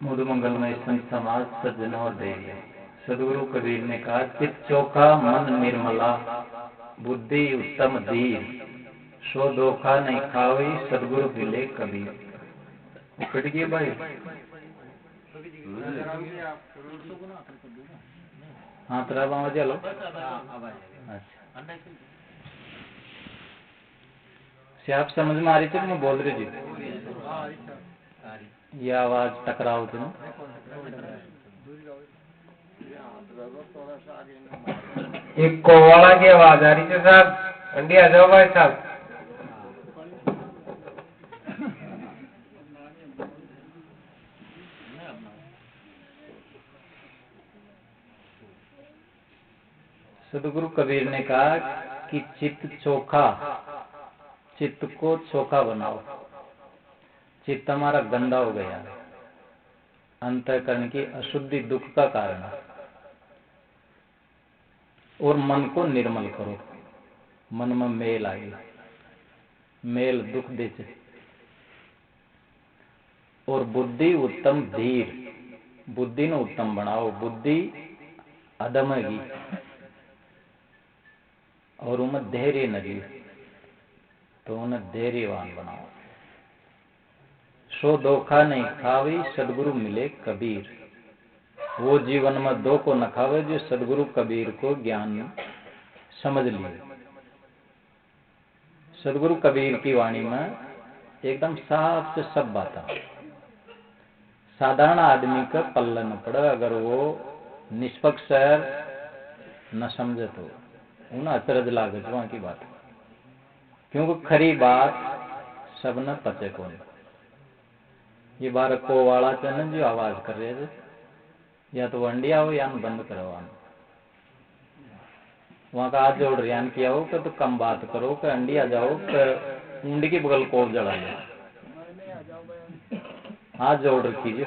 मुद मंगलमय संत समाज सज्जनों और देवी। सदगुरु कबीर ने कहा, चित चोखा मन निर्मला, बुद्धि उत्तम धीर, सो धोखा नहीं खावी, सदगुरु मिले कबीर। कट गए भाई। हाँ तेरा बाबा चलो। अच्छा से आप समझ में आ रही थी मैं बोल रही थी? ये आवाज टकराव थी ना। एक कोवाला की आवाज आ रही थी साहब। अंडी आ जाओ भाई साहब। सदगुरु कबीर ने कहा कि चित्त चोखा, चित्त को चोखा बनाओ। चित्त हमारा गंदा हो गया, अंतःकरण की अशुद्धि दुख का कारण है। और मन को निर्मल करो, मन में मेल आए, मेल दुख दे। और बुद्धि उत्तम धीर, बुद्धि ने उत्तम बनाओ। बुद्धि अदमगी और उनमें धैर्य नगी, तो उन्हें धैर्यवान बनाओ। सो धोखा नहीं खावी, सदगुरु मिले कबीर। वो जीवन में दो को न खावे जो सदगुरु कबीर को ज्ञान समझ लिए। सदगुरु कबीर की वाणी में एकदम साफ से सब बात। साधारण आदमी का पल्ला न पड़े, अगर वो निष्पक्ष न समझे तो उन्हें अचरज लागे वहां की बात। क्योंकि खरी बात सब न पचे को नहीं। ये बार को वाला चन जो आवाज कर रहे थे, या तो वंडिया हो या बंद करवाना। वहां का हाथ जोड़ रियान किया हो तो कम बात करो, कि अंडी आ जाओ, कि ऊंडी की बगल को जला लो। हाथ जोड़ कीजिए।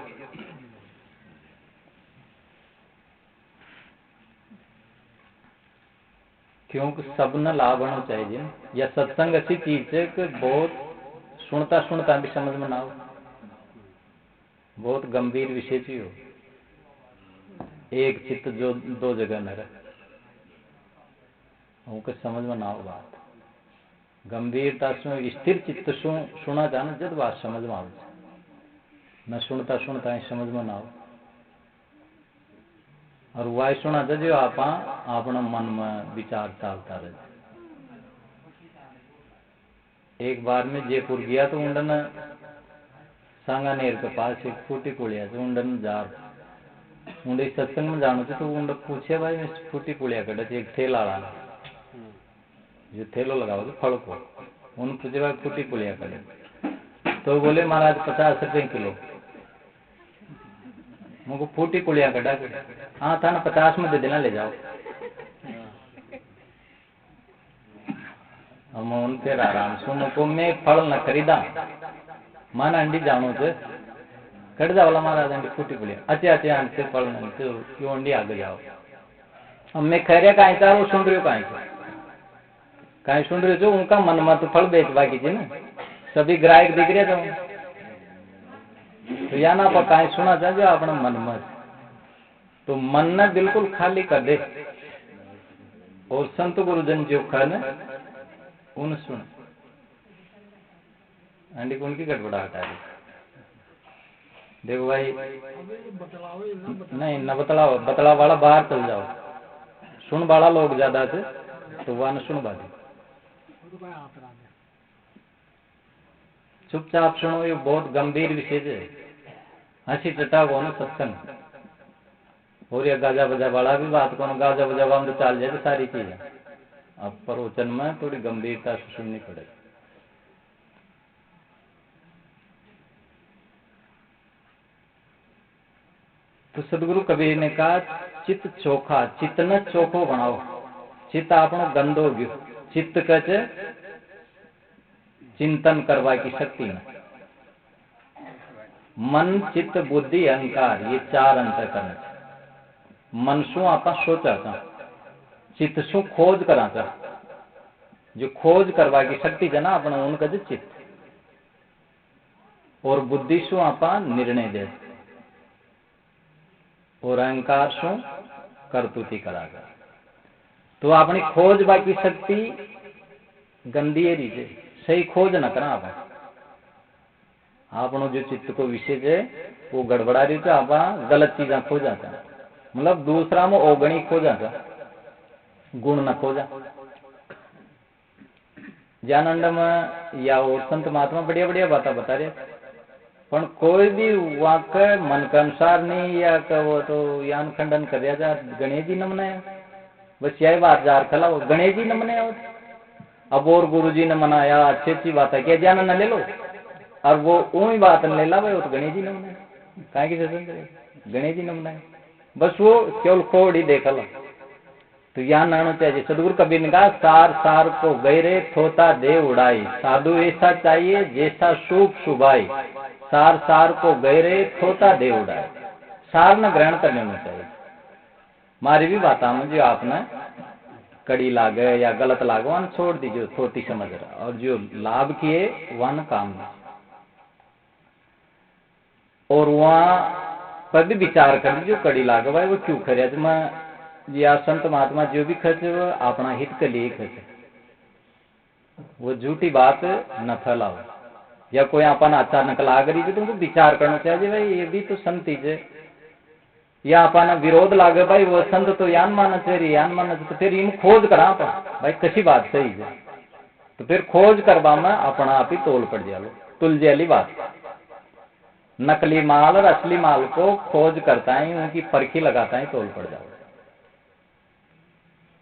क्योंकि सब न लाभ होना चाहिए। या सत्संग ऐसी चीज है कि बहुत सुनता सुनता भी समझ में ना हो, बहुत गंभीर विषय थी हो। एक चित्त जो दो जगह न रहे, उनके समझ में ना हो बात। गंभीरता से स्थिर चित्त सुना जाना जब बात समझ में आवे, न सुनता सुनता ही समझ में ना हो। और वह सुना था जो आप अपना मन में विचार चलता रहे। एक बार में जयपुर गया तो उंडन सांगानेर के पास एक फूटी पुलिया से उंडन जार उंडे सत्संग में जानो थे। तो उंड पूछे, भाई मैं फूटी पुलिया कटे थे, एक थैला लाना जो थैलो लगाओ तो फल को। उन पूछे, भाई फूटी पुलिया कटे? तो बोले, महाराज 50 रुपए किलो। मुझको फूटी पुलिया कटा के? हाँ था ना, 50 में दे देना, ले जाओ। हम उन फिर आराम से उनको मैं फल न खरीदा, माना अंडी जानो थे कट जाओ महाराज अंडी फूटी पुलिया। अच्छे अंडे फल न तो क्यों अंडी आगे जाओ। अब मैं कह रहा कहीं था, वो सुन रही हो कहीं सुन रहे हो। उनका मन मत फल बेचवा कीजिए ना, सभी ग्राहक दिख रहे थे। तो या ना पर कहीं सुना चाहिए अपना मन मत, तो मन ने बिल्कुल खाली कर दे। और संत गुरुजन जो खाने उन सुन अंडी को उनकी गड़बड़ाहट आ रही। देखो भाई, नहीं न बतलाओ, बतला वाला बाहर चल जाओ। सुन वाला लोग ज्यादा थे तो वह न सुन बाजी। चुपचाप सुनो, ये बहुत गंभीर विषय है। हंसी टटा को न सत्संग। और ये गाजा बजा वाला भी बात को, गाजा बजा वाम तो चाल जाए सारी चीजें। अब प्रवचन में थोड़ी गंभीरता से सुननी पड़ेगी। तो सदगुरु कबीर ने कहा, चित्त चोखा, चित्त न चोखो बनाओ। चित्त आपनो गंदो गयो। चित्त कहे चिंतन करवा की शक्ति न। मन चित्त बुद्धि अहंकार, ये 4 अंतःकरण। मन शू आप सोचा था, चित्त शू खोज करा था। जो खोज करवा की शक्ति है ना अपना, उनका चित्त। और बुद्धि शू आप निर्णय दे। और अहंकार शू करतूती करागा। तो अपनी खोज बाकी शक्ति गंदी है रीजे सही खोज न करा आपनो जो चित्त को विषय है वो गड़बड़ा रही तो आप गलत चीजा खोजा था, मतलब दूसरा में ओगणी खोजा था, गुण न खोजा। ज्ञानंद में या और संत महात्मा बढ़िया बढ़िया बातें बता रहे, पर कोई भी वाक्य मन के अनुसार नहीं या वो तो यान खंडन कर दिया जा गणेश जी न मनाया, बस यही बात जार खला वो गणेश जी न मनाया। अब और गुरु जी ने मनाया अच्छी अच्छी बात है क्या ज्ञान न ले लो, और वो वही बात ले ला भाई वो तो गणेश जी ने मनाया, कहाँ की सत्संग करे गणेश जी ने मनाया, बस वो केवल खोड़ ही देखा ला। तो यहाँ नानो चाहिए सदगुरु कबीर ने कहा सार सार को गहरे थोता दे उड़ाई, साधु ऐसा चाहिए जैसा शुभ शुभाई, सार सार को गहरे थोता दे उड़ाई। सार न ग्रहण करने में चाहिए। मारी भी बात में जो आपने कड़ी लागे या गलत लागे वहां छोड़ दीजिए, थोती समझ रहा, और जो लाभ किए वहां काम नहीं। और वहां पर भी विचार कर दीजिए कड़ी लागे भाई वो क्यों करे, या संत महात्मा जो भी खर्चे वो अपना हित के लिए खर्चे, वो झूठी बात न फैलाओ। या कोई अपन अचानक लाग रही है तो उनको विचार करना चाहिए भाई ये भी तो संत ही है, या अपन विरोध लागे भाई वो संत तो यान मानना चाहिए यान मानना चाहिए, तो फिर इन खोज करा भाई कसी बात सही है, तो फिर खोज करवा में अपना आप ही तोल पड़ जाओ। तुलजे वाली बात, नकली माल और असली माल को खोज करता है उनकी परखी लगाता है तोल पड़ जाओ।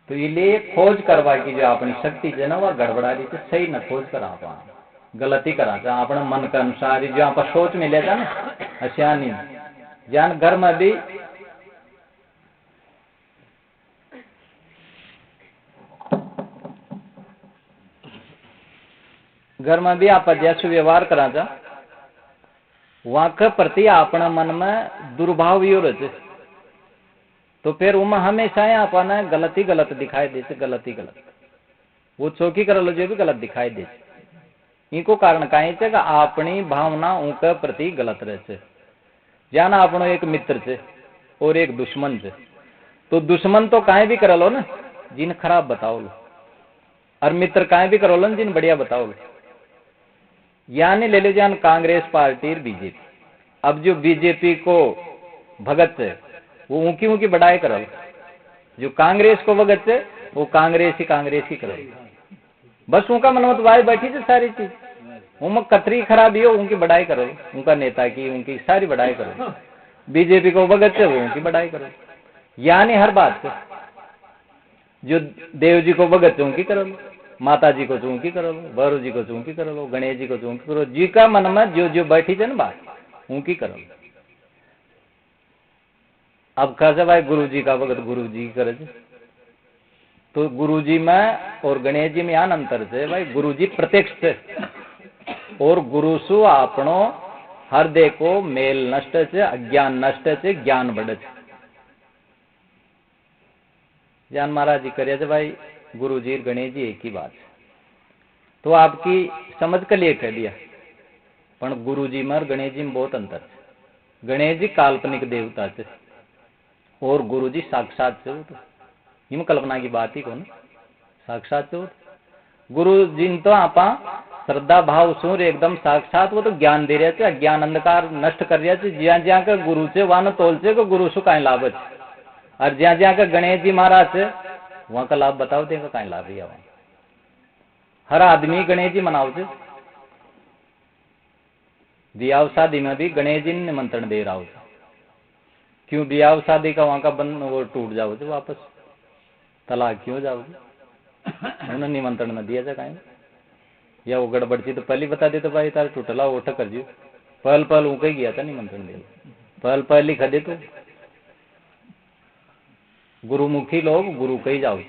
तो ये खोज करवा की जो अपनी शक्ति जो ना वह गड़बड़ा रही थी, सही न खोज करा गलती करा था अपने मन के अनुसार जो आप सोच में ले था ना असियानी जान घर में भी आप जैसे व्यवहार करा था वहां के प्रति अपना मन में दुर्भाव ही रहे, तो फिर उनमें हमेशा अपना गलती गलत दिखाई देते, गलती गलत वो चौकी कर लो जो भी गलत दिखाई देते। इनको कारण कहीं कि अपनी भावना उनके प्रति गलत रहे। जाना अपनो एक मित्र से और एक दुश्मन से, तो दुश्मन तो कहीं भी कर लो ना जिन खराब बताओ लो, और मित्र कहीं भी करो लो जिन बढ़िया बताओ लो। यानी ले लो जान कांग्रेस पार्टी और बीजेपी, अब जो बीजेपी को भगत है वो ऊंकी ऊंकी बढ़ाई करो, जो कांग्रेस को भगत है वो कांग्रेस ही करो, बस उनका मनोत वाई बैठी थी सारी चीज उनमें कतरी खराबी हो उनकी बढ़ाई करो, उनका नेता की उनकी सारी बढ़ाई करो। बीजेपी को भगत है वो उनकी बढ़ाई करो, यानी हर बात से जो देव जी को भगत है उनकी करो लो, माता जी को चूंकी करो लो, भैरव जी को चूंकी करो लो, गणेश जी को चूंकी करो, जी का मन में जो जो बैठी थे ना बात उनकी करो लो। अब कैसे भाई गुरु जी का भगत गुरु जी करे, तो गुरु जी में और गणेश जी में यहाँ अंतर से भाई गुरु जी प्रत्यक्ष से और गुरु सु आपनो हृदय को मेल नष्ट से अज्ञान नष्ट से ज्ञान बढ़े। जान महाराज जी करे भाई गुरु जी गणेश जी एक ही बात है, तो आपकी समझ के लिए कह दिया, पर गुरु जी में और गणेश जी में बहुत अंतर है। गणेश जी काल्पनिक देवता थे और गुरु जी साक्षात से, वो तो हिम कल्पना की बात ही कौन साक्षात से। गुरु जी तो आपा श्रद्धा भाव सूर्य एकदम साक्षात वो तो ज्ञान दे रहे थे, अज्ञान अंधकार नष्ट कर रहे थे। ज्या ज्या का गुरु से वहां न तोल से गुरु सु कहीं लाभ, और ज्या ज्या का गणेश जी महाराज से वहां का लाभ बताओ देगा कहीं लाभ ही। वहां हर आदमी गणेश जी मनाओ थे, ब्याह शादी में भी गणेश जी ने निमंत्रण दे रहा होता, क्यों ब्याह शादी का वहां का बंद वो टूट जाओ थे वापस तलाक क्यों जाओगे, उन्होंने निमंत्रण न दिया था कहीं, या वो गड़बड़ थी तो पहले बता देते भाई तार टूटला ओठ कर जियो, पहल पहल ऊँके ही गया था निमंत्रण दे, पहल पहल लिखा दे तो गुरुमुखी लोग गुरु कही जाओ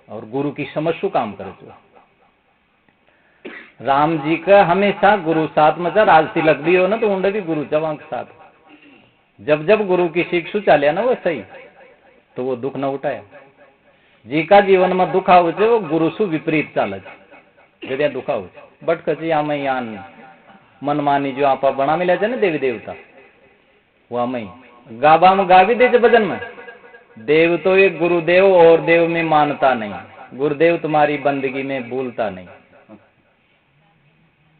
और गुरु की समझ शु काम करे। राम जी का हमेशा गुरु साथ में राज तिलक भी हो ना तो उन्हें भी गुरु जवां के साथ, जब जब गुरु की शिक्षु चालिया ना वो सही तो वो दुख न उठाया। जी का जीवन में दुख आवे वो गुरु सु विपरीत चाले जब दुख आवे बट कची आम यान मनमानी जो आप बना मिले ना देवी देवता वो आम गाबा में गा भी दे भजन में, देव तो एक गुरुदेव और देव में मानता नहीं, गुरुदेव तुम्हारी बंदगी में भूलता नहीं।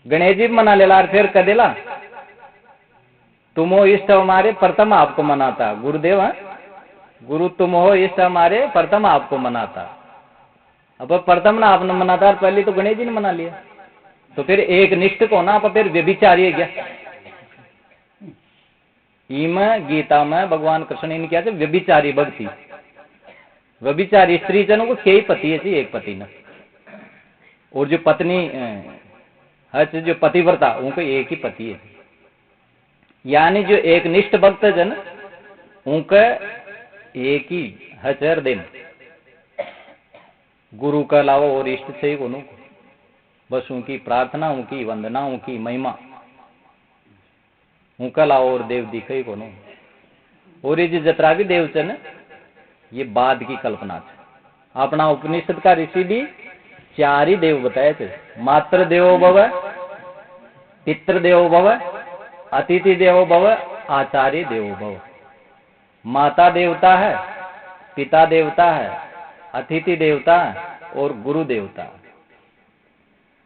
गणेश जी मना लेला फिर कदेला तुम हो इष्ट हमारे प्रथम आपको मनाता, गुरुदेव है गुरु तुम हो इष्ट हमारे प्रथम आपको मनाता। अब प्रथम ना आपने मनाता, पहले तो गणेश जी ने मना लिया, तो फिर एक निष्ठ को ना आप फिर व्यभिचारी गया। ईम गीता में भगवान कृष्ण ने क्या व्यभिचारी भक्ति, व्यभिचारी स्त्री जनों को कई पति है, एक पति न, और जो पत्नी है जो पतिव्रता उनको एक ही पति है। यानी जो एक निष्ठ भक्त जन उनका एक ही हर दिन गुरु का अलावा और इष्ट से ही को, बस उनकी प्रार्थना, उनकी वंदना, उनकी महिमा, उनका अलावा और देव दिखे को। और ये जो जतरा भी देव चे न ये बाद की कल्पना है। अपना उपनिषद का ऋषि भी 4 ही देव बताए थे, मातृ देवो भव, पितृ देवो भव, अतिथि देवो भव, आचार्य देवो भव। माता देवता है, पिता देवता है, अतिथि देवता है और गुरु देवता है।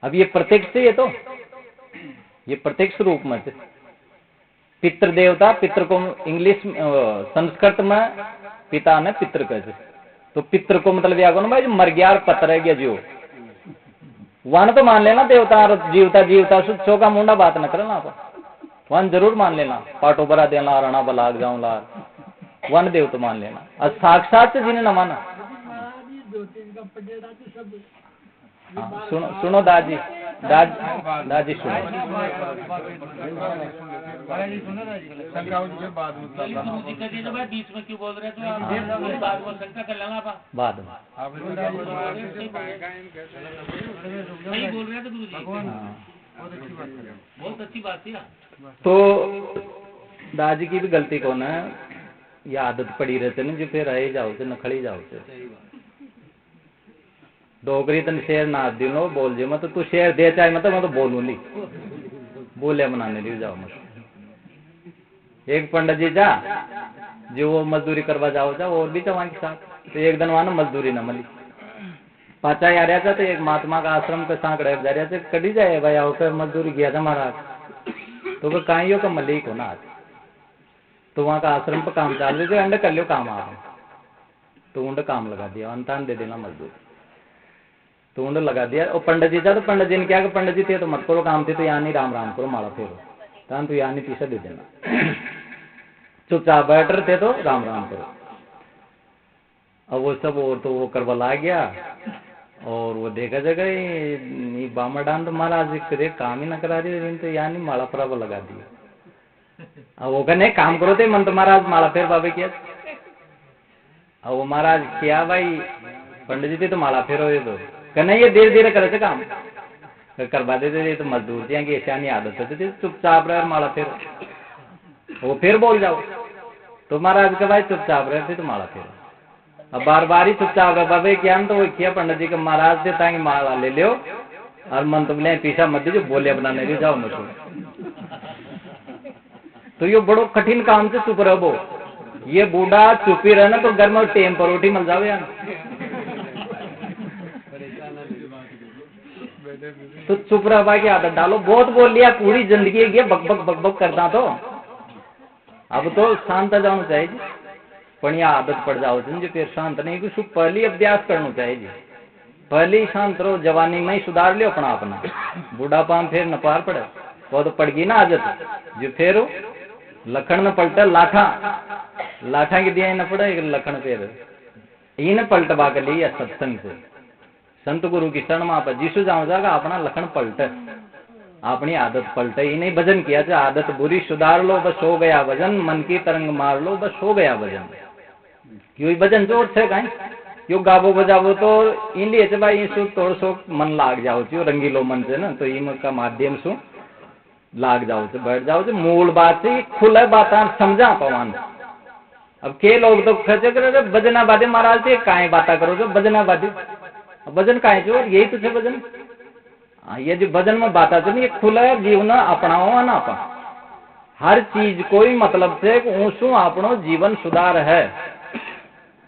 अब ये प्रत्यक्ष से, ये प्रत्यक्ष रूप में से पितृ देवता, पितृ को इंग्लिश संस्कृत में पिता ने पितृ कहते, तो पितृ को मतलब यह को ना भाई मर गया और पत्र है गया जो वन तो मान लेना देवता जीवता जीवता सो का मुंडा बात न करना आप, वन जरूर मान लेना, पाटो बरा देना राणा बलाग जाऊं लार वन देव तो मान लेना। और साक्षात से जिन्हें न माना, हाँ, सुनो दादी दादी सुनो, बीच में क्यों बोल रहे थे आप? बाद में शंका कर लेना बाद में नहीं बोल रहे थे गुरु जी, बहुत अच्छी बात थी। तो दादी की भी गलती कौन है, ये आदत पड़ी रहते ना जो फिर रह जाओ से नखड़ी जाओ से डोगरी तन शेर ना दिनो बोल जे मत तू शेर दे चाहे मत मैं तो बोलूं ली बोले बनाने ली जाओ मत। एक पंडित जी जा जो वो मजदूरी करवा जाओ जा और भी वहां के साथ, तो एक दिन वहां मजदूरी न मिली, पाचा आ रहा था तो एक महात्मा का आश्रम के सांक रह जा रहा था, कटी जाए भाई आओ कर मजदूरी किया था महाराज, तो वो कहीं का मलिक हो ना आज, तो वहां का आश्रम पर काम चाल रहे थे, अंडे कर लो काम आप, तो उन्हें काम लगा दिया, अंतान दे देना मजदूर, तो उन्हें लगा दिया। और पंडित जी था तो पंडित जी ने क्या, पंडित जी थे तो मत करो काम थे, तो यहाँ नहीं राम राम करो माला फेरो, तो यहाँ नहीं पीछे दे देना, चुपचाप बैठ रहे थे तो राम राम करो। अब वो सब और तो वो करवा ला गया, और वो देखा जगह बामा डान तो महाराज करे काम ही ना करा रही, तो यहाँ नहीं माला फरावा लगा दिया। अब वो कहने काम करो थे मन तो महाराज माला फेर बाबे किया, अब वो महाराज किया भाई पंडित जी थे तो माला फेरो ये तो कहना ये धीरे धीरे करे थे काम करवा देते थे, तो मजदूर थे कि ऐसा नहीं आदत होती थी, चुपचाप रहे माला फेरो, वो फिर बोल जाओ, तो महाराज के भाई चुपचाप रहे थे तो माला फेरो। अब बार बार ही चुपचाप रहे बाबे क्या तो वो किया पंडित जी के महाराज थे ताकि माला ले लो और मन तुम ले पीछा मत दीजिए बोले बनाने ले जाओ मत। तो ये बड़ो कठिन काम से चुप रहो, ये बूढ़ा चुप ही रहना तो घर में टेम पर रोटी मिल जाओ यार, तो चुप रहा की आदत डालो। बहुत बोल लिया पूरी जिंदगी ये बक बक बक बक करता, तो अब तो शांत जाना चाहिए, पर यह आदत पड़ जाओ जो फिर शांत नहीं, कुछ पहले अभ्यास करना चाहिए, पहले ही शांत रहो, जवानी में ही सुधार लियो अपना अपना, बुढ़ापा में फिर न पार पड़े, वो तो पड़ गई ना आदत, जो फिर लखन न पलटे लाठा, लाठा की दिया न पड़े लखन फिर इन पलटवा के लिए सत्संग से संत गुरु की शरण में जीसु जाओ जाएगा अपना लखन पलटे, अपनी आदत पलटे ही नहीं। भजन किया जाए आदत बुरी सुधार लो बस हो गया भजन, मन की तरंग मार लो बस हो गया भजन। क्यों भजन जोर से कहीं यो गाबो बजाबो तो इन लिए भाई सु तोड़ सो मन लाग जाओ छो रंगीलो मन से ना, तो इन का माध्यम सु लाग जाओ छो बैठ जाओ छो, मूल बात से खुले बात समझा पवान। अब के लोग तो खर्चे करे भजना बादे महाराज से काहे बात करो जो भजना बादे, भजन काहे जो यही तो है भजन। ये जो भजन में बात आती है खुला जीवन अपनाओ ना, हर चीज कोई मतलब से ऊसू आपनो जीवन सुधार है।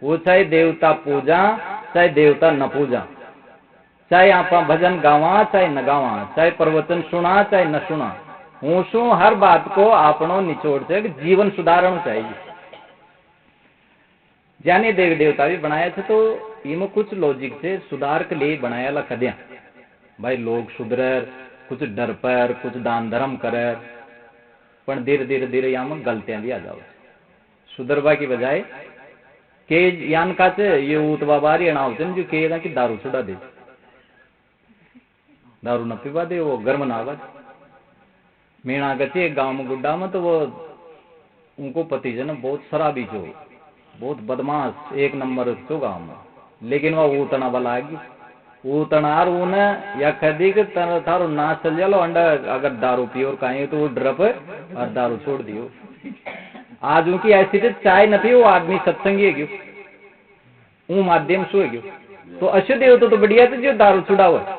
वो चाहे देवता पूजा चाहे देवता न पूजा, चाहे आप भजन गावा चाहे न गावा, चाहे प्रवचन सुना चाहे न सुना, ऊसू हर बात को आपनो निचोड़ से जीवन सुधारण चाहिए। जाने देव देवता भी बनाया थे तो इनमें कुछ लॉजिक से सुधार के लिए बनाया ला कद्या भाई लोग सुधरे, कुछ डर पर, कुछ दान धर्म करे, पर धीरे धीरे धीरे यहाँ में गलतियां भी आ जाओ। सुधरवा की बजाय के यान का से ये उतवा बारी अनाव से जो के कि दारू छुड़ा दे, दारू न पीवा दे, वो गर्म ना आवा। मीणा गति गांव में गुड्डा में तो वो उनको पति जो ना बहुत शराबी जो, बहुत बदमाश एक नंबर तो गांव में, लेकिन वह उतना बला गई उतनार उन्हें या कदी के थारो ना चल जालो अंडा अगर दारू पियो और कहीं तो वो ड्रप और दारू छोड़ दियो। आज उनकी ऐसी तो चाय न थी, वो आदमी सत्संगी है क्यों ऊ माध्यम सो है क्यों, तो अशुद्ध हो तो बढ़िया तो जो दारू छुड़ा हुआ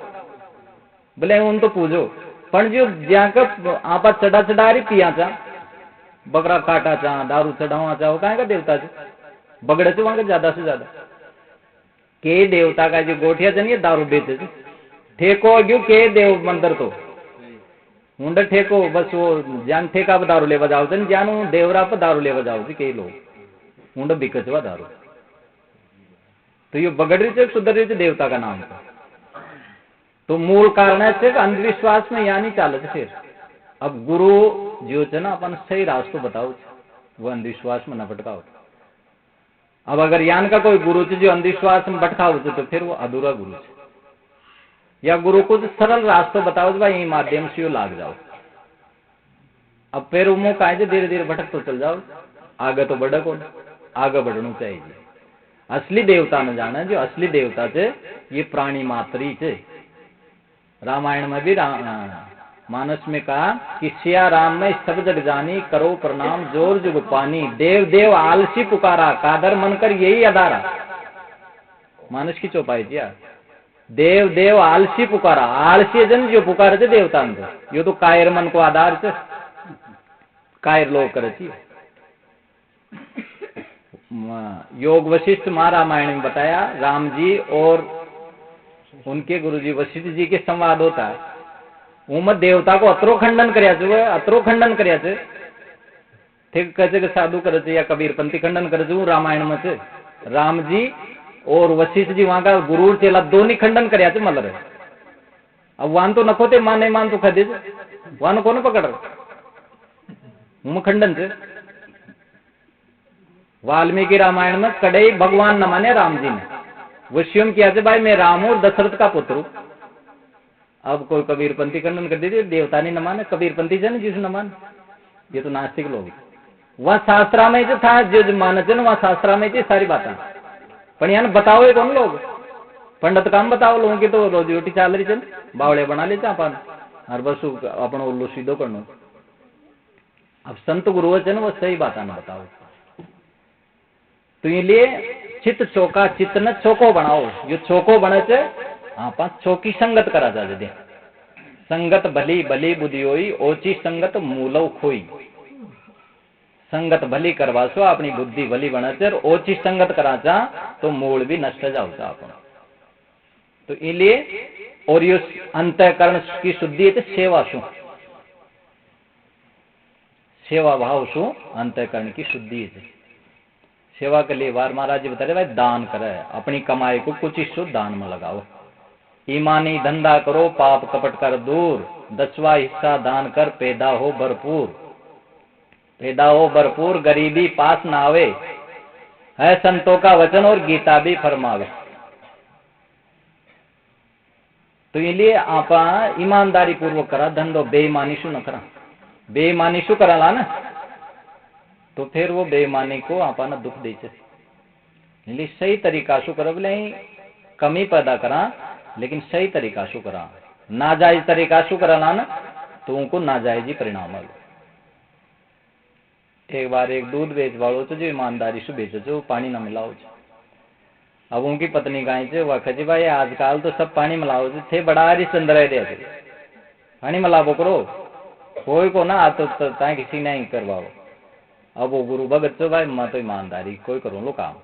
भले उन तो पूजो, पर जो जाकर आपा चढ़ा चढ़ा रही पिया चा, बकरा काटा चा, दारू चढ़ावा चाहो कहाँ का देवता से बगड़े से वहां का ज्यादा से ज्यादा के देवता का जो गोठिया चलिए दारू बेचे ठेको क्यों के देव मंदिर तो मुंड ठेको बस वो जान ठेका पर दारू ले बजाओ चन जान देवरा पर दारू ले बजाओ कई लोग मुंड बिकचवा दारू, तो ये बगड़ रही से सुधर रही देवता का नाम था। तो मूल कारण है अंधविश्वास में यहाँ नहीं चाल। फिर अब गुरु जो है ना अपन सही रास्ता बताओ, वो अंधविश्वास में न भटकाओ। अब अगर यान का कोई गुरु जो अंधविश्वास में भटकाओ तो फिर वो अधूरा गुरु है। या गुरु को सरल रास्ता बताओ भाई यही माध्यम से लाग जाओ, अब फिर उमो कायदे धीरे धीरे भटक तो चल जाओ, आगे तो बढ़ो कौन, आगे बढ़ना चाहिए। असली देवता न जाना, जो असली देवता से ये प्राणी मात्री से। रामायण में भी मानस में कहा कि सिया राम में सब जग जानी, करो प्रणाम जोर जुग पानी, देव देव आलसी पुकारा, कादर मनकर यही अदारा। मानस की चौपाई थी यार, देव देव आलसी पुकारा, आलसी जन जो पुकार थे देवता अंदर, यो तो कायर मन को आधार से कायर लोग करे। योग वशिष्ठ महारामायण में बताया, राम जी और उनके गुरुजी वशिष्ठ जी के संवाद होता है, उमत देवता को अतरो खंडन कर्या छे ठीक कहे साधु करे या कबीरपंथी खंडन करे रामायण में से राम जी और वशिष्ठ जी वहां का गुरु चेला दोनों खंडन कर्या छे मल रहे। अब वहां तो नको ते मान नहीं मान तो खदे वहां को पकड़ रहे खंडन से। वाल्मीकि रामायण में कड़े भगवान न माने राम जी ने, वो स्वयं किया थे भाई मैं राम हूं और दशरथ का पुत्र हूं। अब कोई कबीरपंथी खंडन कर देते, देवता नहीं न माने, कबीरपंथी जन जिस न मान, ये तो नास्तिक लोग। वहां शास्त्रा में जो था जो मानस है वहां शास्त्रा में थी सारी बातें, पर यहाँ बताओ कौन लोग, पंडित काम बताओ लोगों की तो रोजी रोटी चाल रही चल, बावड़े बना लेते अपन हर बस अपना उल्लू सीधो करना। अब संत गुरु है वो सही बात न बताओ, तो इसलिए चित चौका चित्त न चौको बनाओ, जो चौको बने चे आप चौकी संगत करा जा दे। संगत भली भली बुद्धि होई, ओची संगत मूलो खोई। संगत भली करवा सो अपनी बुद्धि भली बने चे, ओची संगत करा चा तो मूल भी नष्ट जाओ चा अपन। तो इसलिए और ये अंतःकरण की शुद्धि है सेवा सु, सेवा भाव सु अंतःकरण की शुद्धि है। सेवा के लिए बार महाराज जी बता रहे भाई दान करे, अपनी कमाई को कुछ हिस्सों दान में लगाओ। ईमानी धंधा करो पाप कपट कर दूर, 10वां हिस्सा दान कर पैदा हो भरपूर। पैदा हो भरपूर गरीबी पास ना आवे, है संतों का वचन और गीता भी फरमावे। तो इसलिए आप ईमानदारी पूर्वक करा धंधो, बेईमानी शू न करा। बेईमानी शू करा ना तो फिर वो बेईमानी को आपा न दुख दे। इसलिए सही तरीका शू करो, बोले कमी पैदा करा लेकिन सही तरीका शू करा। नाजायज तरीका शू करा ना तो उनको नाजायज ही परिणाम आवे। एक बार एक दूध बेच वालों तो जो ईमानदारी से बेचे वो पानी न मिलाओ। अब उनकी पत्नी कहीं से वह जी भाई आजकल तो सब पानी मिलाओ थे, बड़ा हरिश्चंद्र रहे थे पानी मिलावो करो। कोई को ना तो ताई किसी नहीं करवाओ। अब वो गुरु भगत चो भाई मैं तो ईमानदारी कोई करो लो काम।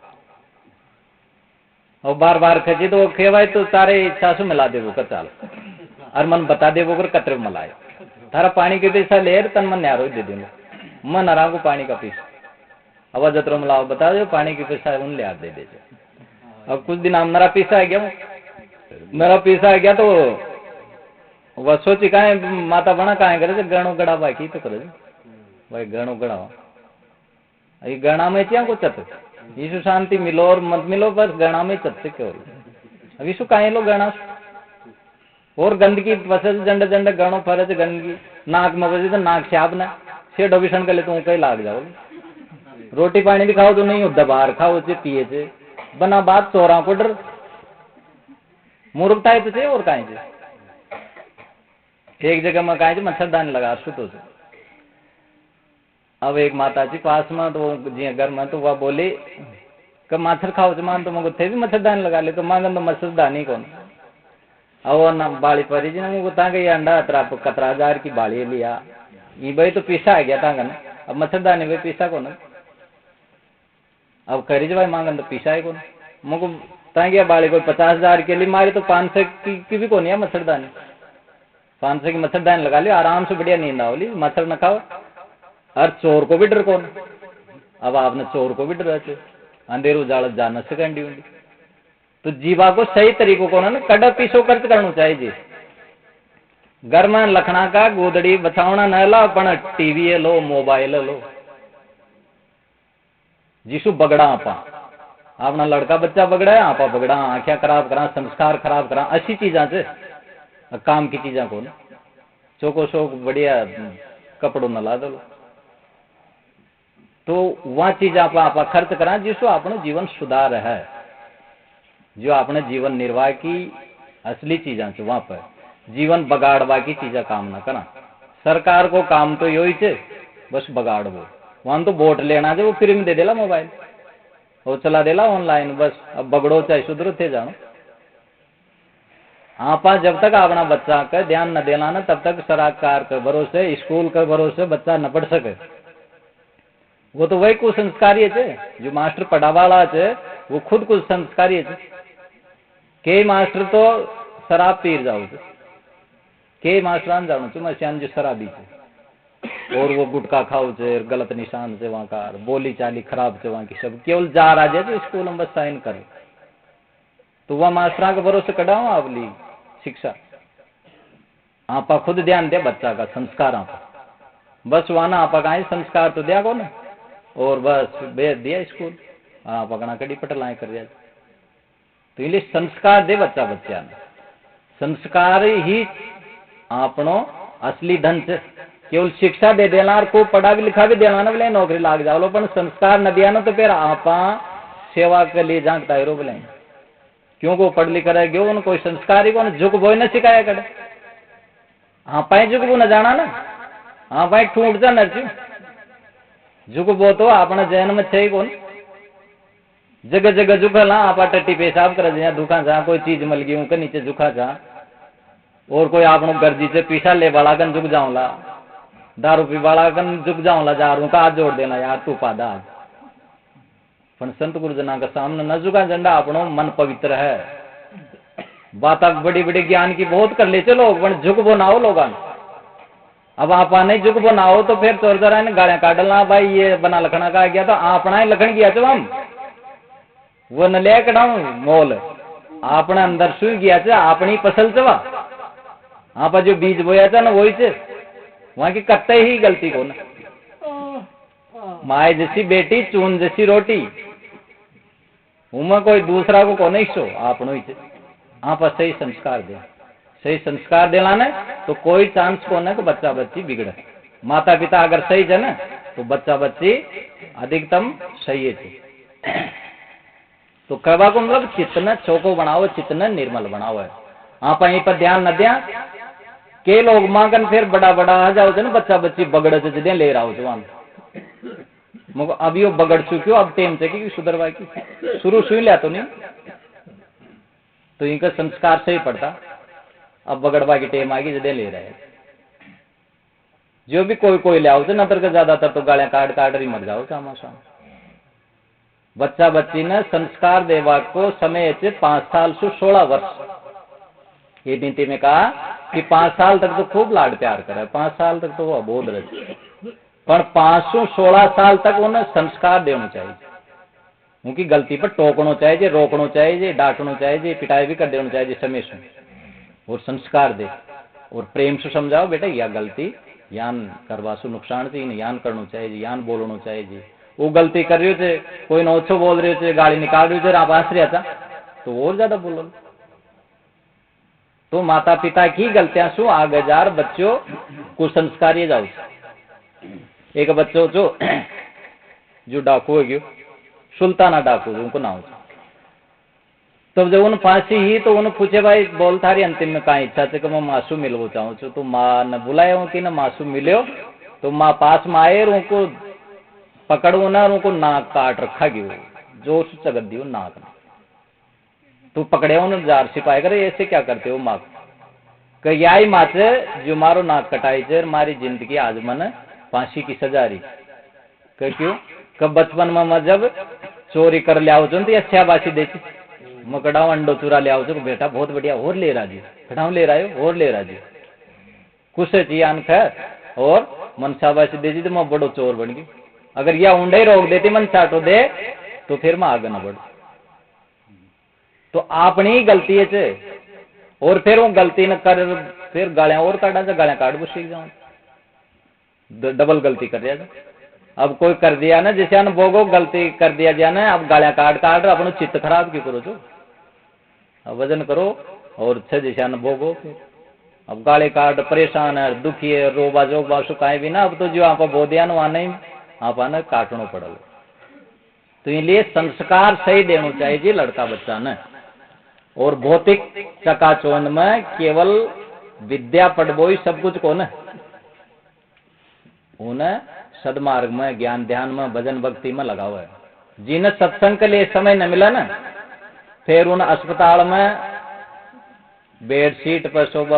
और बार बार खचे तो खेवाय तो तारे इच्छा से मिला दे वो कचाल और मन बता दे वो कर कतरे मलाए थारा पानी के पैसा ले तन मन न्यारो दे दे मन आराम को पानी का पैसा अब जतरो मिलाओ बता दो पानी के पैसा उन ले दे दे। अब कुछ दिन मेरा पैसा आ गया तो वह सोची का माता बना का करे गणो गड़ा बाकी तो करे भाई गणो गड़ा ये गणा में क्या को चत यीशु शांति मिलो और मत मिलो बस गणा में चत से क्यों अब यीशु काहे लो गणा और गंदगी बसे जंड जंड गणो फरज गंदगी नाक में बजे तो नाक छाप ना से डोबिशन कर ले तो कहीं लाग जाओ। रोटी पानी भी खाओ तो नहीं हो दबार खाओ चे पिए चे बना बात चोरा को डर मूर्खता है तो और काहे एक जगह में काहे मच्छरदानी लगा सुतो से। अब एक माता जी पास में तो जी घर में तो वह बोली कब मच्छर खाओ चे मान तो मुझे थे भी मच्छरदानी लगा ले तो मांगन तो मच्छरदानी कौन अब ना बाली परी जी ने मुझे तांगे ये अंडा कतरा हजार की बाली लिया ये भाई तो पीसा आ गया तांगा ना अब मच्छरदानी भाई पीसा कौन अब करी भाई मांगन तो पीसा है कौन मुझको तांगे बाली कोई 50,000 के लिए मारी तो 500 की भी कौन है मच्छरदानी 500 की मच्छरदानी लगा लियो आराम से बढ़िया नींद आओ ली मच्छर न खाओ और चोर को भी डर कौन अब आपने चोर को भी डर अंधेर उजाड़ जाना से कंडी उंडी तो जीवा को सही तरीकों को ना कड़ा पीछो खर्च करना चाहिए जी घर में लखना का गोदड़ी बचावना न ला पण टीवी लो मोबाइल लो जिसु बगड़ा आपा अपना लड़का बच्चा बगड़ा है आपा बगड़ा आंखें खराब करा संस्कार खराब करा अच्छी चीजा से काम की चीजा को ना चौको शोक बढ़िया कपड़ों न ला दो तो वह चीज आप खर्च करा जिसको अपना जीवन सुधार है जो अपने जीवन निर्वाह की असली चीजा से वहां पर जीवन बगाड़वा की चीजा काम ना करा। सरकार को काम तो यही चे बस बगाड़ वो वहां तो वोट लेना जो वो फ्री में दे देला मोबाइल वो चला देला ऑनलाइन बस अब बगड़ो चाहे सुधरो थे जानो आपा जब तक अपना बच्चा का ध्यान न देना ना तब तक सरकार के भरोसे स्कूल के भरोसे बच्चा न पढ़ सके वो तो वही कुसंस्कारी है जो मास्टर पढ़ावाला है वो खुद कुसंस्कारी है के मास्टर तो शराब पीर जाओ के मास्टर जानो चुम श्याम जो शराबी है और वो गुटखा खाओ छे गलत निशान से वहां का बोली चाली खराब से वहां की सब केवल जा रहा है तो स्कूल में बस साइन करे तो वह मास्टर के भरोसे कढ़ाओ आपली शिक्षा आपा खुद ध्यान दे बच्चा का संस्कार आपा बस वहां ना आपा का संस्कार तो दिया को ना और बस भेज दिया स्कूल आप अपना कड़ी पटलाएं कर दिया तो इसलिए संस्कार दे बच्चा बच्चा ने संस्कार ही आपनो असली धन से केवल शिक्षा दे देना और को पढ़ा भी लिखा भी देना ना बोले नौकरी लाग जाओ पर संस्कार न दिया ना तो फिर आपा सेवा के लिए झांकता है रो बोले क्यों को पढ़ लिख रहे गयो उन कोई संस्कार ही कौन झुक बोई न सिखाया करे हाँ पाए झुक वो न जाना ना हाँ भाई ठूट जा नर्ची झुक बो तो अपना जैन में छे कौन जगह जगह झुकला आप टट्टी पेशाब कर जहाँ दुखा जा कोई चीज मिल गई उनके नीचे झुका जा और कोई आपनो गर्जी से पीछा ले वाला कन झुक जाऊंला दारू पी वाला कन झुक जाऊंला जा उनका हाथ जोड़ देना यार तू पादा पण संत गुरुजना का सामने न झुका झंडा अपनो मन पवित्र है बात बड़ी बड़ी ज्ञान की बहुत कर ले चलो पण झुक वो ना हो लोग अब आप नहीं झुक वो ना हो तो फिर चोर चोरा ने गाड़ियां काटना भाई ये बना लखना का गया तो अपना ही लखन गया चो हम वो न ले कटाऊ मोल अपने अंदर सुई गया चे अपनी फसल चवा आप जो बीज बोया था ना वही से वहां की कत्ते ही गलती को ना माए जैसी बेटी चून जैसी रोटी उमा कोई दूसरा को नहीं सो आपनो ही आप सही संस्कार दे सही संस्कार दिलाने तो कोई चांस को ना कि बच्चा बच्ची बिगड़े माता पिता अगर सही है ना तो बच्चा बच्ची अधिकतम सही है तो कहवा को मतलब चितना चौको बनाओ चितना निर्मल बनाओ है आप यहीं पर ध्यान न दिया के लोग मांगन फिर बड़ा बड़ा आ जाओ ना बच्चा बच्ची बगड़ से जदे ले रहा हो जवान मुझे अभी वो बगड़ चुकी हो अब टेम से कि सुधरवा की शुरू सुई लिया तो नहीं तो इनका संस्कार से ही पड़ता अब बगड़वा की टेम आएगी जदे ले रहे जो भी कोई कोई ले आओ तो नतर के ज्यादातर तो गालियां काट काट ही मर जाओ सामा साम। बच्चा बच्ची ने संस्कार देवा को समय 5 साल से 16 वर्ष, ये नीति में कहा कि 5 साल तक तो खूब लाड प्यार करे, 5 साल तक तो वो अबोध रहे, पर 5 से 16 साल तक उन्हें संस्कार देना चाहिए। उनकी गलती पर टोकना चाहिए, रोकना चाहिए, डांटना चाहिए, पिटाई भी कर देना चाहिए समय से, और संस्कार दे और प्रेम से समझाओ बेटा यह गलती यान करवा सु नुकसान थी, यान करना चाहिए, यान बोलना चाहिए। वो गलती कर रही थे, कोई नौछो बोल रहे थे, गाली निकाल रहे थे, आप हंस रहा था तो और ज्यादा बोलो। तो माता पिता की गलतियां सु आगे जार बच्चों कुसंस्कारिय जाओ। एक बच्चों जो डाकू है गयो सुल्ताना डाकू उनको ना हो, तब जब उन फांसी ही तो उन्हें पूछे भाई बोल थारी अंतिम में कहा इच्छा से कि मैं मासू मिलना चाहूँ छो, तो माँ ने बुलाया हूँ कि ना मासू मिलो, तो माँ पास में आए और उनको पकड़ो ना और उनको नाक काट रखा गयो, जोर से चगत दियो नाक में। तो पकड़े उन्होंने जार सिपाही करे ऐसे क्या करते हो माँ को, यही माँ से जो मारो नाक कटाई से मारी जिंदगी आज मन फांसी की सजा रही। क्यों कब बचपन में मैं जब चोरी कर लिया तो या शाबाशी दे मकड़ाओ अंडो चुरा लिया तो बेटा बहुत बढ़िया और ले रहा जी, खटाऊ ले रहा हो और ले रहा जी, कुछ चाहिए अनख और मन शाबाशी दे दी तो मैं बड़ो चोर बन गई। अगर यह ऊंडे रोक देती मन चाटो दे तो फिर मैं आगे न बढ़। तो अपनी ही गलती है और फिर वो गलती न कर फिर गालियां और काटा जा, गालियां काट वो सीख जाऊं, डबल गलती कर दिया। अब कोई कर दिया ना जैसे न भोगो गलती कर दिया जाए ना, अब गालियां काट काट अपना चित्त खराब क्यों करो, जो अब वजन करो और छह जैसे न भोगो। फिर अब गाली काट परेशान है दुखी है रोबा जोबा सुखाए भी ना, अब तो जो आप बोधिया न वहां नहीं आप आना काटना पड़ल। तो इसलिए संस्कार सही देना चाहिए जी लड़का बच्चा ने। और भौतिक चकाचौंध में केवल विद्या पढ़बो ही सब कुछ को न, उन्हें सदमार्ग में ज्ञान ध्यान में भजन भक्ति में लगाओ है। जिन्हें सत्संग के लिए समय न मिला ना फिर उन अस्पताल में बेड सीट पर शोभा,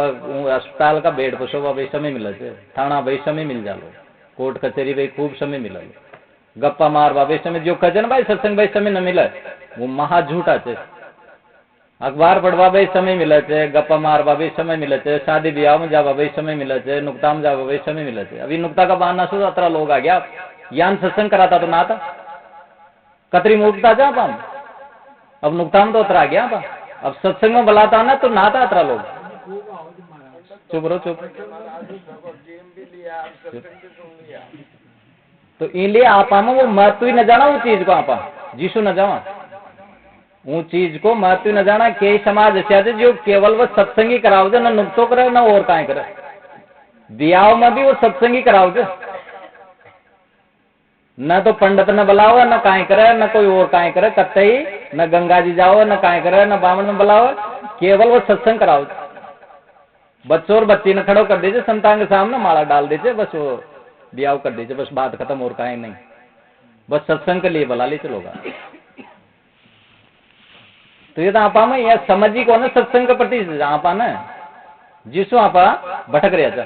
अस्पताल का बेड पर शोभा भाई समय मिला थे, थाना भाई समय मिल जालो, कोर्ट कचहरी भाई खूब समय मिला, गप्पा मार भाई समय जो खजन भाई सत्संग भाई समय न मिला वो महा झूठा थे। अखबार पढ़वा भाई समय मिले थे, गप्पा मार भाई समय मिले थे, शादी ब्याह में जावा भाई समय मिले थे, नुक्ता में जावा भाई समय मिले थे। अभी नुक्ता का बहाना सो 17 लोग आ गया, यान सत्संग कराता तो ना था, कतरी मुक्ता जा पाम, अब नुक्ता में तो उतरा गया पा, अब सत्संग में बुलाता ना तो ना था 17 लोग। चुप रहो चुप। तो इसलिए आप वो महत्व ही न जाना वो चीज को, आप जीसु न जावा वो चीज को महत्व न जाना। कई समाज ऐसे जो केवल वो सत्संगी कराओ जे, न नुक्तो करे न और काहे करे, ब्याह में भी वो सत्संगी कराओ जे, न तो पंडित न बुलाओ न काहे करे, न कोई और काहे करे, कतई न गंगा जी जाओ न काहे करे, न बामण में बुलाओ, केवल वो सत्संग कराओ। बच्चों और बच्ची ने खड़ो कर दीजिए संतान के सामने, माला डाल दीजिए, बस वो ब्याह कर दीजिए, बस बात खत्म और काहे नहीं, बस सत्संग के लिए बुला ली चलोगा। तो ये तो आप यह समझी को ना सत्संग के प्रति आप न जिसो आप भटक रहे था।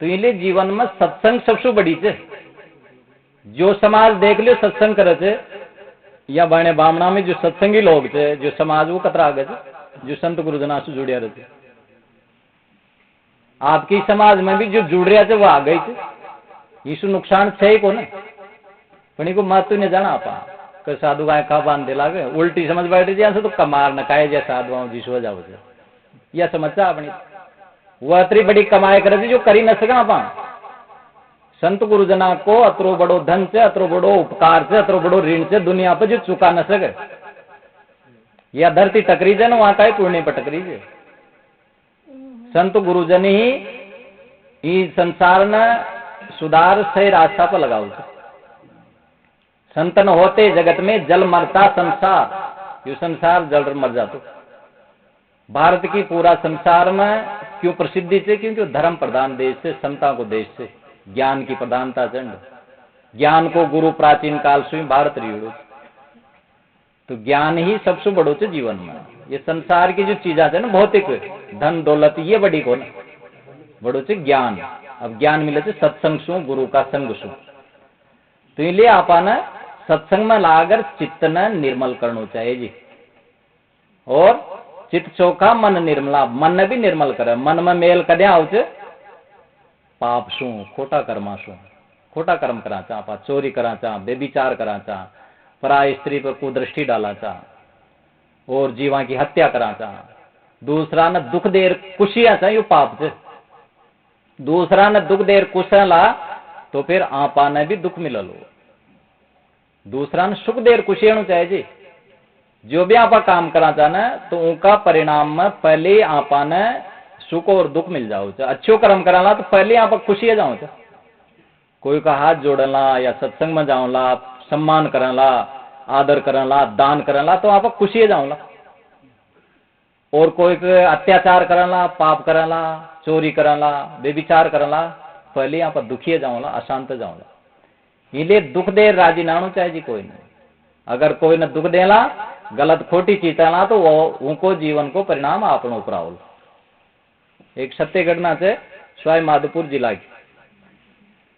तो इसलिए जीवन में सत्संग सबसे बड़ी से, जो समाज देख लियो सत्संग करे थे या बने बामना में जो सत्संगी लोग थे, जो समाज वो कतरा गए थे, जो संत गुरुजना से जुड़े रहते, आपकी समाज में भी जो जुड़ रहे थे वो आ गई थे। यीशु नुकसान छे को ना पण को महत्व नहीं जाना, आप साधु गाय खा बांध दे लागे उल्टी समझ बैठे जैसे तो कमार न खाए जैसे साधुओं जीसो जाओ यह समझता अपनी वह अतरी बड़ी कमाई करे थी जो करी न सका। आप संत गुरुजना को अतरो बड़ो धन से, अतरो बड़ो उपकार से, अतरो बड़ो ऋण से दुनिया पर जो चुका न सके, यह धरती टकरी जे न वहां का पुण्य पर टकरी जे। संत गुरुजन ही संसार न सुधार सही रास्ता पर लगाओ। संतन होते जगत में जल मरता संसार, यो संसार जल मर जातो। भारत की पूरा संसार में क्यों प्रसिद्धि से, क्योंकि धर्म प्रधान देश से, समता को देश से, ज्ञान की प्रधानता चंड, ज्ञान को गुरु प्राचीन काल से भारत रियो। तो ज्ञान ही सबसे बड़ो से जीवन में। ये संसार की जो चीजा है ना भौतिक धन दौलत ये बड़ी को ना, बड़ो छे ज्ञान। अब ज्ञान मिले छे सत्संग शू, गुरु का संग शू। तो इसलिए आपने सत्संग में लाकर चित्त ने निर्मल करना चाहिए जी। और चित्त चोखा मन निर्मला, मन ने भी निर्मल करे। मन में मेल कदे आवचे? पाप शू, खोटा कर्मा शू। खोटा कर्म करा चा, आपा चोरी करा चा, बेविचार करा चा, पराई स्त्री पर कुदृष्टि डाला चा, और जीवा की हत्या करा चा, दूसरा ने दुख देर खुशियां चा, यो पाप छे। दूसरा ने दुख देर कुशला तो फिर आपा ने भी दुख मिललो। दूसरा ने सुख देर खुशियां चाहिए जी। जो भी आपा काम करा चाहना तो उनका परिणाम में पहले आपा ने सुख और दुख मिल जाओ। अच्छो कर्म कराला तो पहले आप खुशी जाओ। कोई का हाथ जोड़ला या सत्संग में जाओला, सम्मान करला, आदर करला, दान करला तो आप खुशी जाओला। और कोई अत्याचार करला, पाप करला, चोरी करला, बेविचार करला, पहले आप दुखी जाओला, अशांत जाओला। इसलिए दुख दे राजी नानो चाहिए जी कोई नहीं। अगर कोई ने दुख देला, गलत खोटी चीता तो वो उनको जीवन को परिणाम आपनो उपरावल। एक सत्य घटना से सवाई माधोपुर जिला की